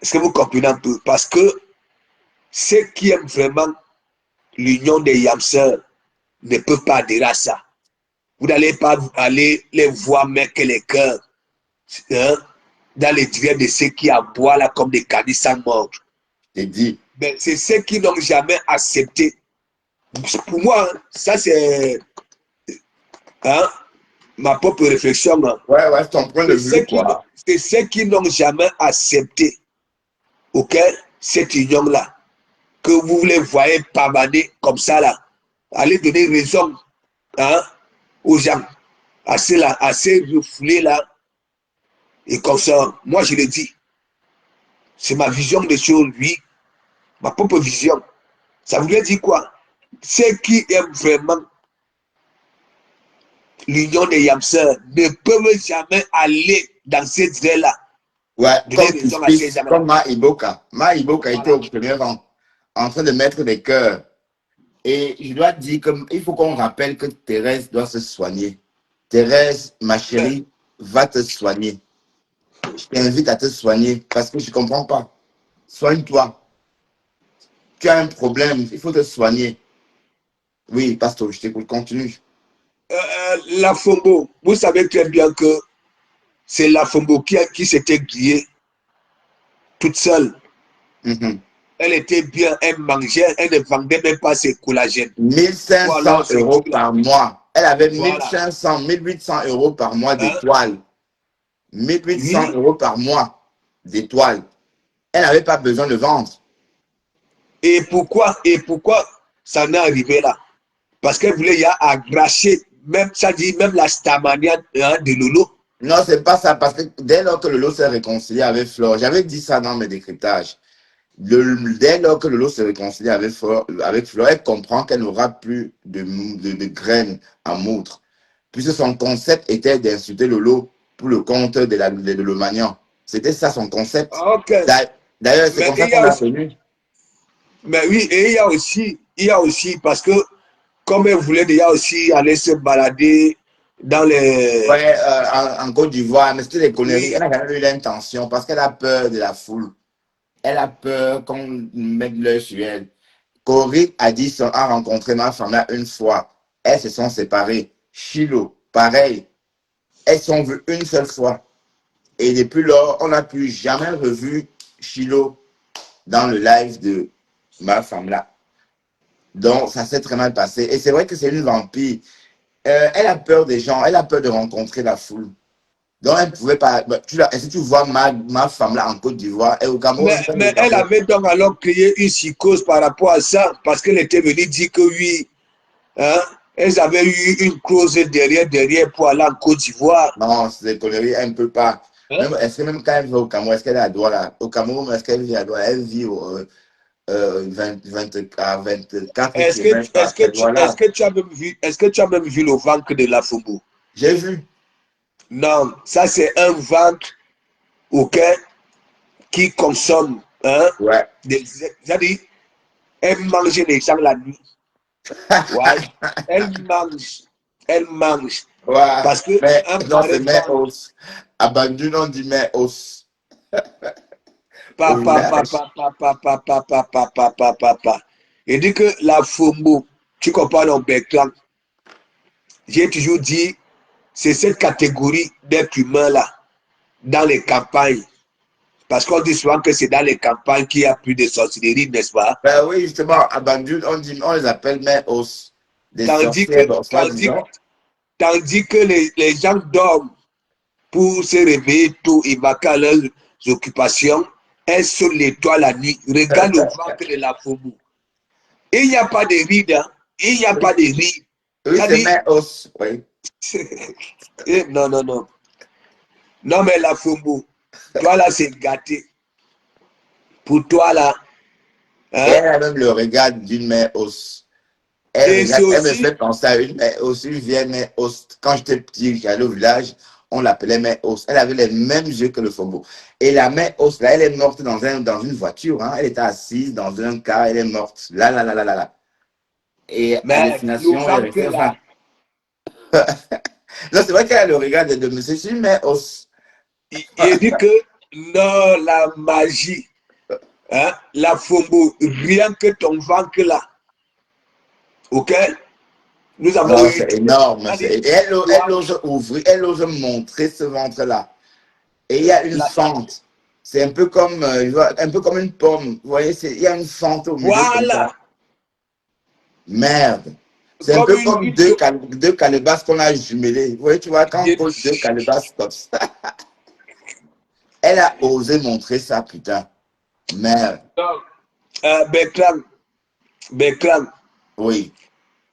Est-ce que vous comprenez un peu? Parce que ceux qui aiment vraiment l'union des Yamseurs ne peuvent pas adhérer à ça. Vous n'allez pas aller les voir mettre les cœurs hein, dans les divers de ceux qui aboient là comme des caddies sans mordre.
C'est dit.
Mais c'est ceux qui n'ont jamais accepté. Pour moi, ça c'est hein, ma propre réflexion. Hein.
Ouais, c'est ton point de vue, quoi.
C'est ceux qui n'ont jamais accepté cette union-là, que vous les voyez pavaner comme ça là. Allez donner raison hein, aux gens, à ceux-là, à ces refoulés-là. Et comme ça, moi je le dis, c'est ma vision des choses, oui, ma propre vision. Ça voulait dire quoi? Ceux qui aiment vraiment l'union des Yamseurs ne peuvent jamais aller dans cette idée-là.
Ouais, comme Ma Iboka. Ma Iboka était au premier rang, en train de mettre des cœurs. Et je dois dire qu'il faut qu'on rappelle que Thérèse doit se soigner. Thérèse, ma chérie, va te soigner. Je t'invite à te soigner parce que je ne comprends pas. Soigne-toi. Tu as un problème, il faut te soigner. Oui, pasteur, je t'écoute, continue.
La Fombo, vous savez très bien que c'est la Fombo qui s'était grillée toute seule. Elle était bien, elle mangeait, elle ne vendait même pas ses collagènes.
1500 € par mois. Elle avait 1500, 1800 € par mois d'étoiles. 1800 € par mois d'étoiles. Elle n'avait pas besoin de vendre.
Et pourquoi ça n'est arrivé là? Parce qu'elle voulait y aggracher, même ça dit, même la stamania hein, de Lolo.
Non, c'est pas ça, parce que dès lors que Lolo s'est réconcilié avec Flore, j'avais dit ça dans mes décryptages. Dès lors que Lolo s'est réconcilié avec Flore, elle comprend qu'elle n'aura plus de graines à moudre. Puisque son concept était d'insulter Lolo pour le compte de Lomagnan. C'était ça son concept.
Okay.
D'ailleurs, c'est comme ça qu'on l'a connu.
Mais oui, et il y a aussi, parce que comme elle voulait déjà aussi aller se balader dans les...
Ouais, en Côte d'Ivoire, mais c'était des conneries. Elle n'a jamais eu l'intention parce qu'elle a peur de la foule. Elle a peur qu'on mette l'œil sur elle. Cory a rencontré ma femme là une fois. Elles se sont séparées. Chilo, pareil. Elles sont vues une seule fois. Et depuis lors, on n'a plus jamais revu Chilo dans le live de ma femme là. Donc, ça s'est très mal passé. Et c'est vrai que c'est une vampire. Elle a peur des gens. Elle a peur de rencontrer la foule. Donc, elle ne pouvait pas... Est-ce que tu vois ma femme là en Côte d'Ivoire et au Cameroun?
Mais elle avait donc alors créé une psychose par rapport à ça, parce qu'elle était venue dire que oui, hein, elles avaient eu une clause derrière pour aller en Côte d'Ivoire.
Non, c'est des conneries, elle ne peut pas. Est-ce que même quand elle va au Cameroun, est-ce qu'elle est à Douala? Au Cameroun, est-ce qu'elle vit à Douala? Elle vit au 24 km.
Est-ce que tu as même vu le ventre de la Fombo?
J'ai vu.
Non, ça c'est un ventre qui consomme. Hein,
ouais.
C'est-à-dire, elle mange les gens la nuit. Ouais. Elle mange.
Ouais.
Parce que
non, c'est mère os. Abandonne, on dit mère os.
Il dit que la Fombo, tu comprends dans Bertrand, j'ai toujours dit, c'est cette catégorie d'êtres humains là, dans les campagnes. Parce qu'on dit souvent que c'est dans les campagnes qu'il y a plus de sorcellerie, n'est-ce pas?
Ben oui, justement, Abandon, on les appelle mères os.
Tandis que les gens dorment pour se réveiller tôt et vaquer à leurs occupations. Elle saute les toits la nuit. Regarde le ventre de la Fombo. Il n'y a pas de rides. Hein. Il n'y a pas de rides.
Oui, c'est mes os. Oui.
Non, non, non. Non, mais la Fombo, toi là, c'est gâté. Pour toi là,
Et
hein?
elle a même le regard d'une mère os. Elle
Et c'est
regarde, elle me
aussi,
fait penser à une mère os, une vieille mère os. Quand j'étais petit, j'allais au village, on l'appelait mère os. Elle avait les mêmes yeux que le Fombo. Et la mère os, là, elle est morte dans une voiture. Hein. Elle était assise dans un car, elle est morte. Là, là, là, là, là, là. Et à
mais le
destination, elle est
ventre
restée.
là,
Enfin, non, c'est vrai qu'elle a le regard de monsieur. C'est une mère os.
il dit que non, la magie, hein? La Fombo, rien que ton ventre là, ok? Nous avons
Non,
eu,
c'est énorme.
c'est-à-dire,
Et elle, elle
toi,
ose ouvrir, elle ose montrer ce ventre-là. Et il y a une
la,
fente. C'est un peu comme une pomme. Vous voyez, il y a une fente au milieu comme
voilà,
ça. Merde. C'est un
comme
peu comme deux calebasses qu'on a jumelées. Vous voyez, tu vois, quand on pose deux calebasses comme ça. Elle a osé montrer ça, putain. Merde.
Bertrand, Bertrand,
Oui.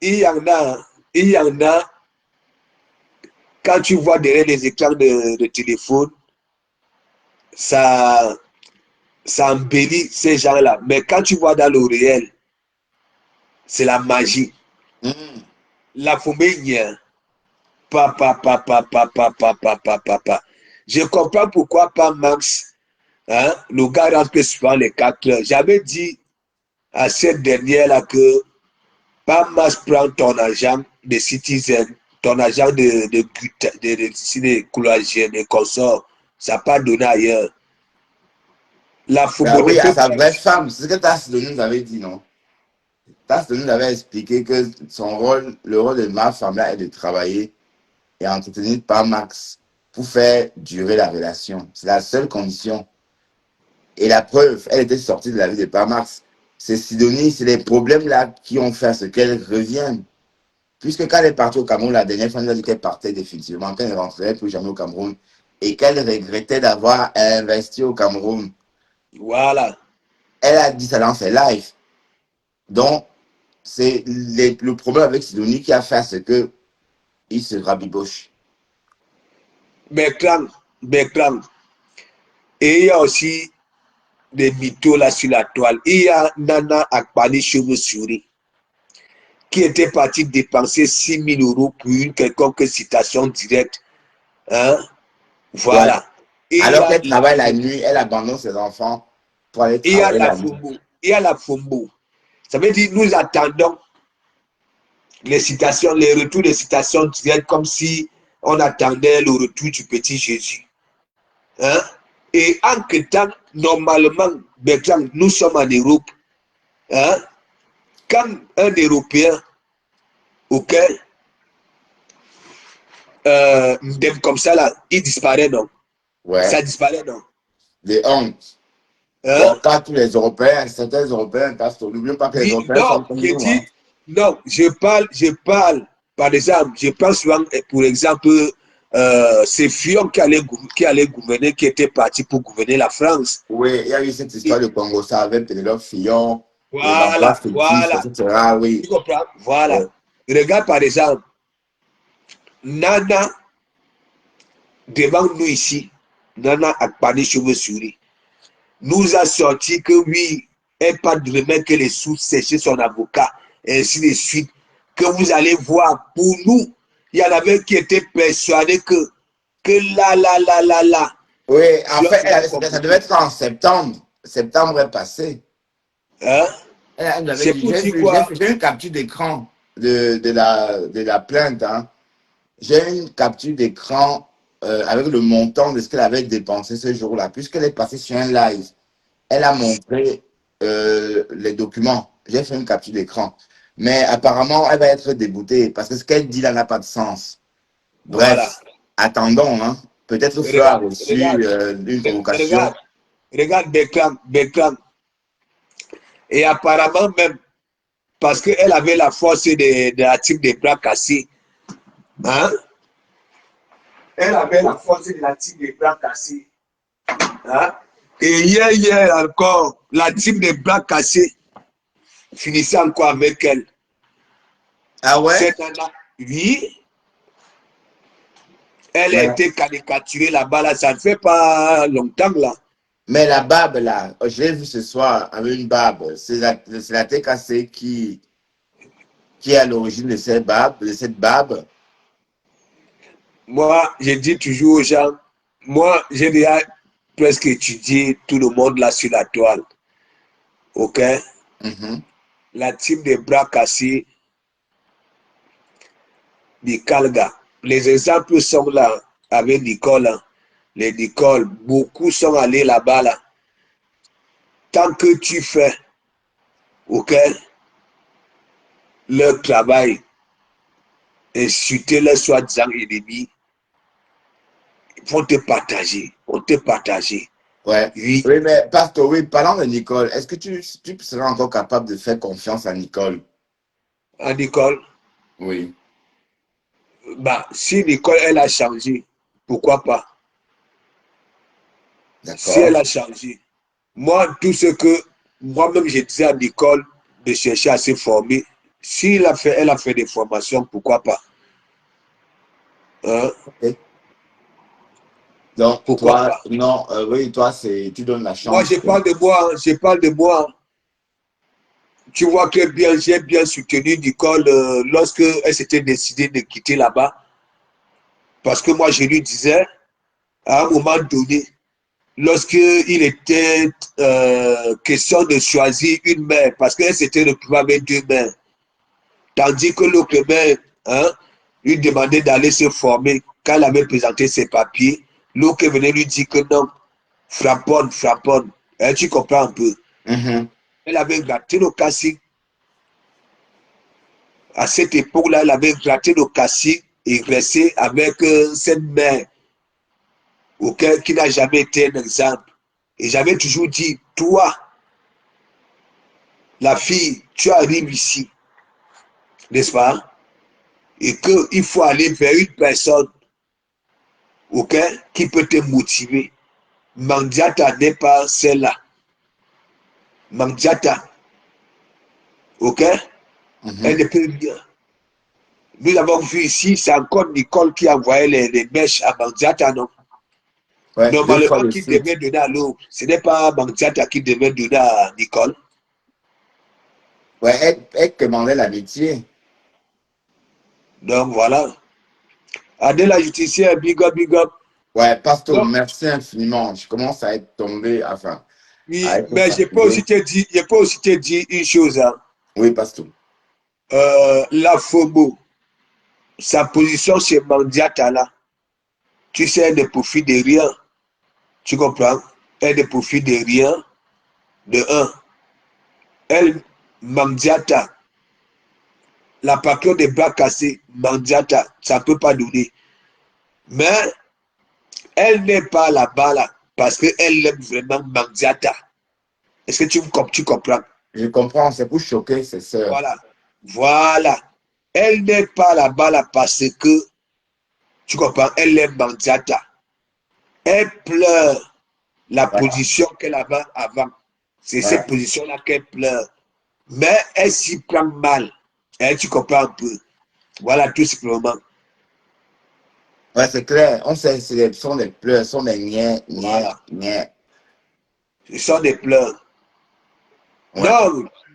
il y en a, quand tu vois derrière les écrans de téléphone, ça, ça embellit ces gens-là. Mais quand tu vois dans le réel, c'est la magie.
Mm.
La fumée, pa. Je comprends pourquoi pas Max, hein, le gars rentre souvent les 4 heures. J'avais dit à cette dernière-là que pas Max prend ton argent de citizen, ton argent de collagen, de consort, ça n'a pas donné ailleurs. La
Ben
Fumée ne
oui, à
peut
sa
pas.
vraie femme. C'est ce que Tassi nous avait dit, non? Tassi nous avait expliqué que son rôle, le rôle de ma femme là, est de travailler et entretenu par Max pour faire durer la relation. C'est la seule condition. Et la preuve, elle était sortie de la vie de par Max. C'est Sidonie, c'est les problèmes là qui ont fait à ce qu'elle revienne. Puisque quand elle est partie au Cameroun, la dernière fois, elle a dit qu'elle partait définitivement, qu'elle ne rentrerait plus jamais au Cameroun et qu'elle regrettait d'avoir investi au Cameroun.
Voilà.
Elle a dit ça dans ses lives. Donc, c'est le problème avec Sidonie qui a fait à ce qu'il se rabiboche.
Bertrand. Et il y a aussi des mythos là sur la toile. Il y a Nana Akpani Cheveux Souris qui était parti dépenser 6 000 euros pour une quelconque citation directe. Hein?
Ouais.
Voilà. Et il y
Alors
a
qu'elle travaille la nuit, elle abandonne ses enfants pour aller
il y a
travailler
la
la nuit.
Fombo. Il y a la Fombo. Ça veut dire nous attendons les citations, les retours des citations directes comme si on attendait le retour du petit Jésus. Hein? Et en temps, normalement, Bertrand, nous sommes en Europe. Hein? Quand un Européen, ok, comme ça, là, il disparaît, non?
Ouais.
Ça disparaît, non?
Des hontes.
Hein?
Bon, pas tous les Européens, certains Européens, parce que n'oublions pas que les
Oui,
Européens
non,
sont comme
je
nous. Hein.
dis, non, par exemple, je parle souvent, pour exemple, c'est Fillon qui allait gouverner, qui était parti pour gouverner la France.
Oui, il y a eu cette histoire
Et
de Congo, ça avec Pénélope Fillon, et l'emploi
voilà,
fictif,
voilà,
etc. Oui.
tu comprends? Voilà.
Ouais.
Regarde par exemple, Nana, devant nous ici, Nana Akpani Cheveux Souris, nous a sorti que oui, elle pas de remède que les sous sécher son avocat, et ainsi de suite. Que vous allez voir, pour nous, il y en avait qui étaient persuadés que là.
Oui, en
Tu as
fait,
bien
ça devait
compris.
être en septembre. Septembre est passé.
Hein?
Elle nous avait
C'est
dit,
pour dire quoi?
j'ai une capture d'écran de la plainte. Hein. J'ai une capture d'écran avec le montant de ce qu'elle avait dépensé ce jour-là, puisqu'elle est passée sur un live. Elle a montré les documents. J'ai fait une capture d'écran. Mais apparemment, elle va être déboutée parce que ce qu'elle dit là n'a pas de sens.
Voilà.
Bref, attendons. Hein. Peut-être Fleur a
Regarde,
reçu
regarde,
une convocation.
regarde, regarde Beckham. Et apparemment même, parce qu'elle avait la force de la type des bras cassés. Hein? Elle avait la force de la type des bras cassés. Hein? Et hier encore, la team des bras cassés finissait encore avec elle.
Ah ouais?
Cette année, oui, elle a
Mais,
été caricaturée là-bas, là, ça ne fait pas longtemps là.
mais la barbe là, je l'ai vu ce soir avec une barbe. C'est la TKC qui est à l'origine de cette barbe.
Moi, je dis toujours aux gens, moi, j'ai déjà presque étudié tout le monde là sur la toile. OK?
Mhm.
La team des bras cassés, des Calga. Les exemples sont là avec Nicole. Hein. Les Nicole, beaucoup sont allés là-bas là. Tant que tu fais, OK, leur travail, insulter les soi-disant ennemis, ils vont te partager, on te partager.
Ouais.
Oui,
Oui, mais Pastor, oui, parlant de Nicole, est-ce que tu seras encore capable de faire confiance à Nicole?
à Nicole,
Oui,
bah, si Nicole, elle a changé, pourquoi pas? Si
d'accord.
elle a changé, moi, tout ce que moi-même je disais à Nicole de chercher à se former, si elle a fait des formations, pourquoi pas? Hein?
Ok. Donc,
Pourquoi
toi,
pas?
non, oui, toi, tu donnes la
Moi,
chance.
je parle de moi, hein, je parle de moi. Hein. Tu vois que bien, j'ai bien soutenu Nicole lorsque elle s'était décidée de quitter là-bas. Parce que moi, je lui disais, à un moment donné, lorsqu'il était question de choisir une mère, parce qu'elle s'était retrouvée avec deux mères, tandis que l'autre mère hein, lui demandait d'aller se former. Quand elle avait présenté ses papiers, l'autre venait lui dire que non, frapponne, frapponne. Hein, tu comprends un peu.
Mhm.
Elle avait gratté le cassis. À cette époque-là, elle avait gratté le cassis et resté avec cette mère auquel, qui n'a jamais été un exemple. Et j'avais toujours dit, toi, la fille, tu arrives ici, n'est-ce pas? Et qu'il faut aller vers une personne qui peut te motiver. Mandiata n'est pas celle-là. Mandiata, ok? Elle
Mhm.
ne peut rien. Nous avons vu ici, c'est encore Nicole qui envoyait les mèches à Mandiata, non?
Ouais, deux fois
Normalement,
de
qui
suite.
devait donner à l'autre. Ce n'est pas Mandiata qui devait donner à Nicole.
Ouais, elle commandait l'amitié.
Donc voilà. Adèle la justicière, big up, big up.
Ouais, Pastor,
Donc,
merci infiniment. Je commence à être tombé, enfin, à
oui,
être
mais
fatigué.
je peux aussi te dire une chose. Hein.
Oui, Pastor.
La FOMO, sa position chez Mandiata, là, tu sais, elle ne profite de rien. Tu comprends? Elle ne profite de rien. De un, elle, Mandiata, la papillon des bras cassés, Mandiata, ça ne peut pas donner. Mais elle n'est pas là-bas là, parce qu'elle aime vraiment Mandiata. Est-ce que tu comprends?
Je comprends, c'est pour choquer ses sœurs.
Voilà. Voilà. Elle n'est pas là-bas là parce que, tu comprends, elle aime Mandiata. Elle pleure la
Voilà.
position qu'elle avait avant. C'est
Ouais.
cette position-là qu'elle pleure. Mais elle s'y prend mal. Hein, tu comprends un peu. Voilà, tout simplement.
Ouais, c'est clair. On sait, ce sont des pleurs, ce sont des niais, niais,
Voilà.
niais.
Ce sont des pleurs.
Ouais.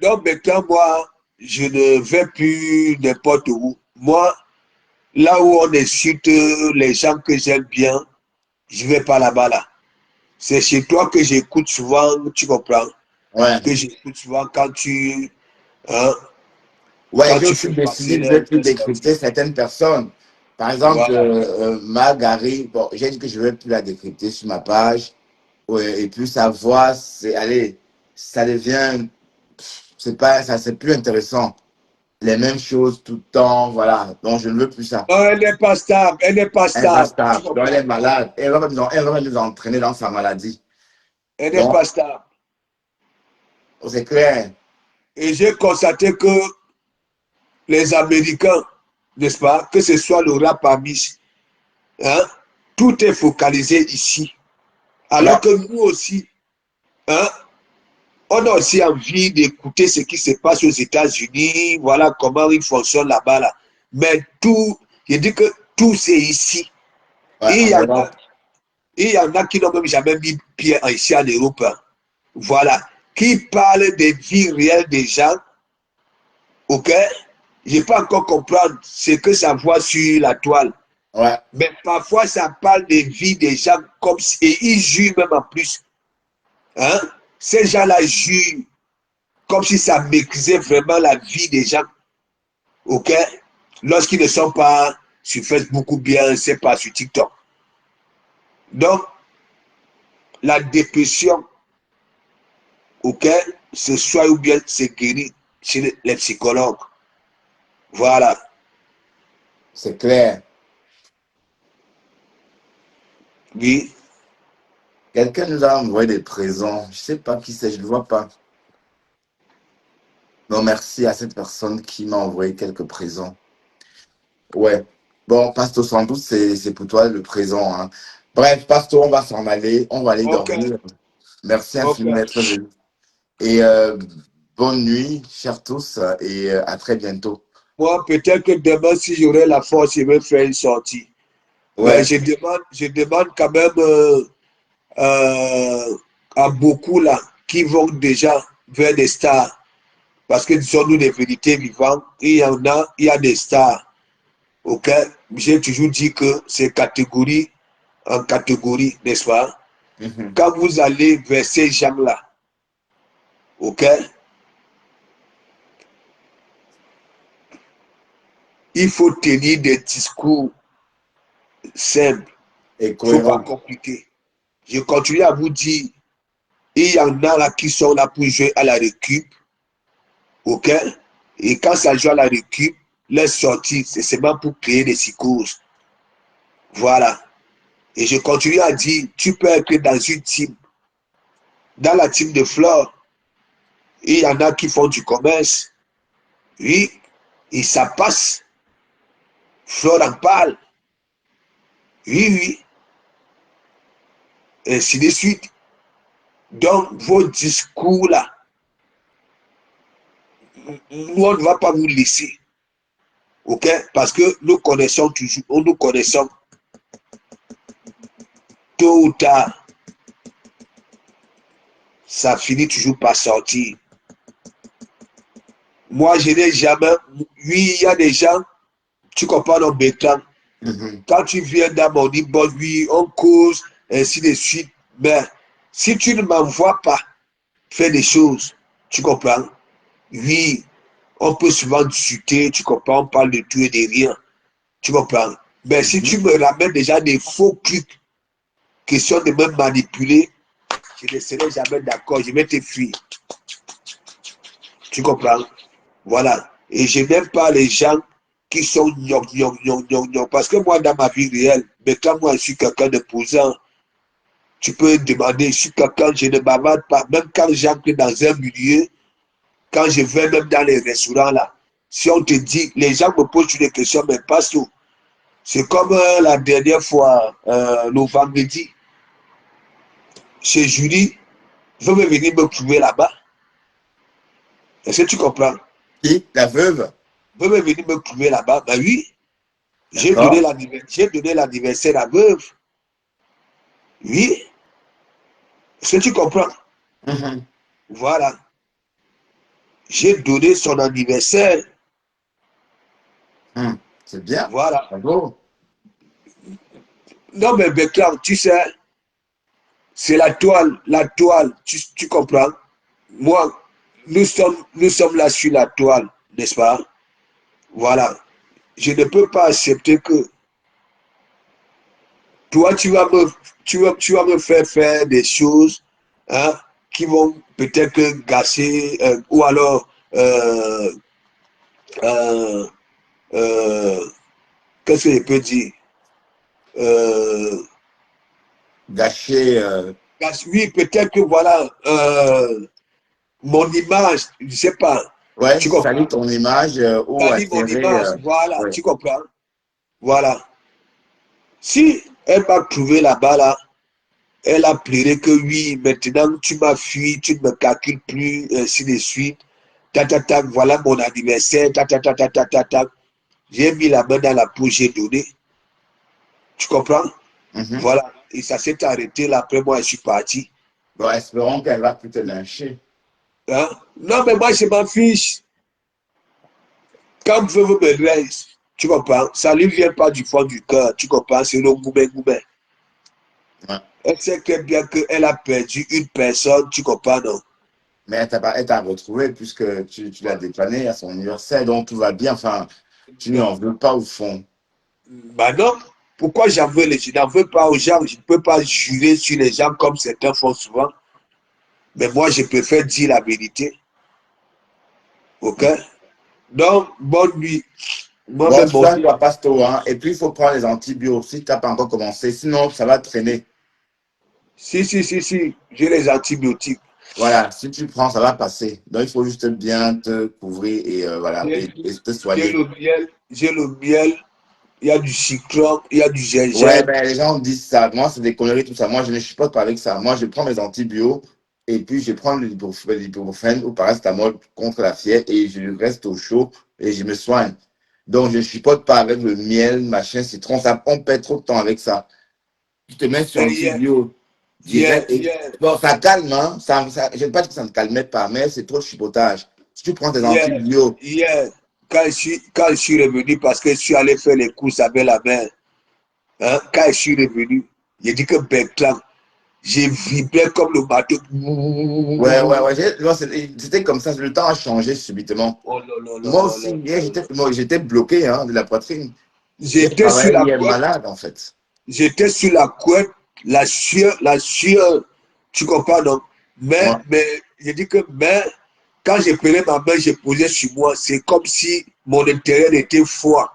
Donc maintenant, moi, je ne vais plus n'importe où. Moi, là où on insulte les gens que j'aime bien, je ne vais pas là-bas là. C'est chez toi que j'écoute souvent, tu comprends,
Ouais.
que j'écoute souvent hein,
Ouais,
quand
j'ai
tu
aussi
fais
décidé
passer
de ne plus
les sorties.
décrypter certaines personnes. Par exemple,
Voilà.
Margary, bon, j'ai dit que je ne vais plus la décrypter sur ma page. Ouais, et puis sa voix, allez, ça devient, c'est pas, ça, c'est plus intéressant. Les mêmes choses tout le temps, voilà. Donc, je ne veux plus ça.
Non, elle n'est pas stable, elle n'est pas
Elle va
stable, tu
stable. Donc, elle
comprends.
est malade. Elle va nous entraîner dans sa maladie.
Elle n'est
Donc,
pas stable.
c'est clair.
Et j'ai constaté que les Américains, n'est-ce pas, que ce soit le rap Amis, hein, tout est focalisé ici. Alors
Ouais.
que nous aussi, hein, on a aussi envie d'écouter ce qui se passe aux États-Unis, voilà comment ils fonctionnent là-bas. Là. Mais tout, je dis que tout c'est ici.
Ouais,
Et
en Europe.
il y en a qui n'ont même jamais mis pied ici en Europe. Hein. Voilà. Qui parlent des vies réelles des gens. Ok? Je peux encore comprendre ce que ça voit sur la toile.
Ouais.
Mais parfois, ça parle des vies des gens comme si, et ils jurent même en plus. Hein? Ces gens-là jurent comme si ça maîtrisait vraiment la vie des gens. OK? Lorsqu'ils ne sont pas sur Facebook ou bien, c'est pas sur TikTok. Donc, la dépression, OK, ce soit ou bien c'est guéri chez les psychologues. Voilà.
C'est clair.
Oui.
Quelqu'un nous a envoyé des présents. Je ne sais pas qui c'est, je ne le vois pas. Non, merci à cette personne qui m'a envoyé quelques présents. Ouais. Bon, Pasteur, sans doute, c'est pour toi le présent. Hein. Bref, Pasteur, on va s'en aller. On va aller
OK.
dormir. Merci
OK.
infiniment d'être venu. Et bonne nuit, chers tous, et à très bientôt.
Moi, peut-être que demain, si j'aurai la force, je vais faire une sortie. Mais
Ouais.
je demande quand même à beaucoup là qui vont déjà vers des stars. Parce que disons-nous les vérités vivantes, il y a des stars. Ok? J'ai toujours dit que c'est catégorie en catégorie, n'est-ce pas?
Mhm.
Quand vous allez vers ces gens-là, ok? Il faut tenir des discours simples.
Et
Il ne faut pas
cohérent.
compliquer. Je continue à vous dire, il y en a là qui sont là pour jouer à la récup, ok? Et quand ça joue à la récup, leur sortie, c'est seulement pour créer des psychoses. Voilà. Et je continue à dire, tu peux être dans une team, dans la team de Flore, il y en a qui font du commerce, oui, et ça passe. Flore en parle, oui, oui, ainsi de suite. Donc, vos discours là, nous, on ne va pas vous laisser, ok? Parce que nous connaissons toujours, nous connaissons tôt ou tard, ça finit toujours par sortir. Moi, je n'ai jamais, oui, il y a des gens, tu comprends, nos bétans.
Mhm.
Quand tu viens dans mon inbox, oui, on cause, ainsi de suite. Mais si tu ne m'envoies pas faire des choses, tu comprends? Oui, on peut souvent discuter, tu comprends? On parle de tout et de rien, tu comprends? Mais si tu
Mhm.
me ramènes déjà des faux trucs, question de me manipuler, je ne serai jamais d'accord, je vais te fuir. Tu comprends? Voilà. Et je n'aime pas les gens qui sont gnon, gnon, gnon, gnon, gnon. Parce que moi, dans ma vie réelle, mais quand moi, je suis quelqu'un de posant, tu peux demander, je suis quelqu'un, je ne bavarde pas. Même quand j'entre dans un milieu, quand je vais même dans les restaurants là, si on te dit, les gens me posent des questions, mais pas tout. C'est comme la dernière fois, le vendredi, chez Julie, veut me venir me trouver là-bas. Est-ce que tu comprends?
Qui? La veuve?
Veut me venir me trouver là-bas. Ben oui,
D'accord.
j'ai donné l'anniversaire à veuve. Oui, est-ce que tu comprends?
Mhm.
Voilà. J'ai donné son anniversaire.
C'est bien.
Voilà.
Bravo.
Non, mais Bertrand, tu sais, c'est la toile, tu comprends? Moi, nous sommes là sur la toile, n'est-ce pas? Voilà. Je ne peux pas accepter que toi, tu vas me faire des choses hein, qui vont peut-être gâcher ou alors euh, euh, qu'est-ce que je peux dire? Euh,
Gâcher.
oui, peut-être que voilà, mon image, je ne sais pas,
Ouais,
tu comprends?
salut ton image ou
Salir mon
attirer.
image, voilà,
Ouais.
tu comprends? Voilà. Si elle m'a trouvé là-bas, là, Elle a pleuré que oui, maintenant tu m'as fui, tu ne me calcules plus, ainsi de suite. Voilà mon anniversaire, J'ai mis la main dans la poche, j'ai donné. Tu comprends? Voilà. Et ça s'est arrêté là. Après, moi, je suis parti.
Bon, espérons qu'elle va plus te lyncher.
Hein? Non, mais moi, je m'en fiche. Quand veut me laisse, tu comprends? Ça ne lui vient pas du fond du cœur. Tu comprends? C'est le goubet.
Ouais.
Elle sait très bien qu'elle a perdu une personne. Tu comprends, non?
Mais elle t'a retrouvé puisque tu l'as dépanné à son anniversaire, donc tout va bien. Enfin, tu n'en veux pas au fond.
Bah non. Pourquoi j'en veux? Je n'en veux pas aux gens. Je ne peux pas jurer sur les gens comme certains font souvent. Mais moi, je préfère dire la vérité. OK? Donc, bonne nuit.
Bon,
Moi-même,
soigne toi, pasteur, hein. Et puis, il faut prendre les antibiotiques si tu n'as pas encore commencé. Sinon, ça va traîner.
Si. J'ai les antibiotiques.
Voilà, si tu prends, ça va passer. Donc, il faut juste bien te couvrir et voilà, et te
J'ai
soigner.
le miel. J'ai le miel. Il y a du citron. Il y a du
Ouais,
gingembre.
ben, les gens disent ça. Moi, c'est des conneries, tout ça. Moi, je ne supporte pas avec ça. Moi, je prends mes antibiotiques et puis je prends l'ibuprofène ou paracétamol contre la fièvre et je reste au chaud et je me soigne. Donc, je ne supporte pas avec le miel, machin, citron. Ça, on perd trop de temps avec ça. Tu te mets sur
Et hier,
antibio
hier,
direct.
hier,
Bon, ça calme, hein. Je ne pas dire que ça ne calmait pas, mais c'est trop de chipotage. Si tu prends tes
hier,
antibio,
hier, quand je suis revenu parce que je suis allé faire les courses avec la mère, hein, quand je suis revenu, j'ai dit que Bertrand, j'ai vibré comme le bateau.
ouais. Non, c'était comme ça. Le temps a changé subitement.
Oh là là là
Moi
là
aussi,
là
hier,
là.
j'étais bloqué hein, de la poitrine. J'ai
J'étais sur
travaillé
la
hier
couette,
malade, en fait.
j'étais sur la couette, la sueur, tu comprends, non?
Ouais,
Mais, j'ai dit que, mais, quand je prenais ma main, je posais sur moi, c'est comme si mon intérieur était froid.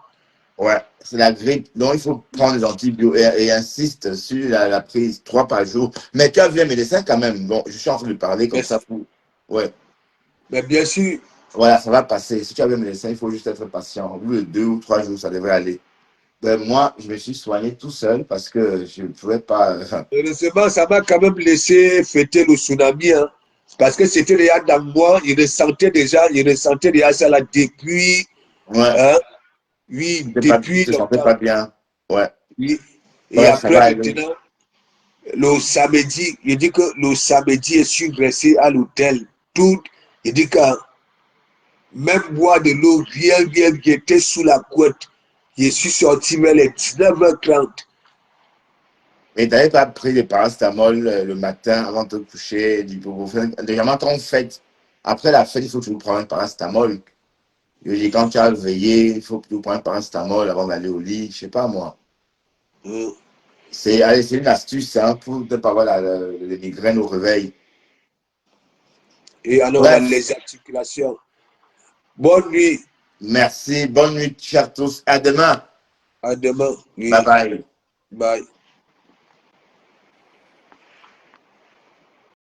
ouais, c'est la grippe. Donc, il faut prendre les antibiotiques et insiste sur la prise 3 par jour. Mais tu as vu un médecin quand même. Bon, je suis en train de parler comme
Mais,
ça pour. Ouais,
mais bien sûr,
voilà, ça va passer. Si tu as vu un médecin, il faut juste être patient. Au bout de 2 ou 3 jours, ça devrait aller. Ben, moi, je me suis soigné tout seul parce que je ne pouvais pas.
heureusement, ça m'a quand même laissé fêter le tsunami, hein, parce que c'était déjà dans moi, il ressentait déjà ça là depuis,
Ouais,
hein, oui,
tu
depuis
te sentais pas
longtemps.
bien. Ouais,
Oui. Et
ouais, ça
après,
va aller.
maintenant, le samedi, il dit que le samedi, je suis resté à l'hôtel. Tout, il dit que même boire de l'eau, rien, j'étais sous la couette. Je suis sorti vers les 19h30.
Et tu n'avais pas pris des paracétamol le matin avant de te coucher, du ibuprofène. Légèrement, quand on fête, après la fête, il faut toujours prendre un paracétamol. Je dis, quand tu as veillé, il faut toujours prendre un paracétamol avant d'aller au lit. Je sais pas, moi.
Euh,
C'est une astuce hein, pour ne pas avoir les migraines au réveil.
Et alors, dans
Bref,
les articulations. Bonne nuit.
merci. Bonne nuit, chers tous. À demain.
À demain.
Bye
Oui.
bye.
Bye.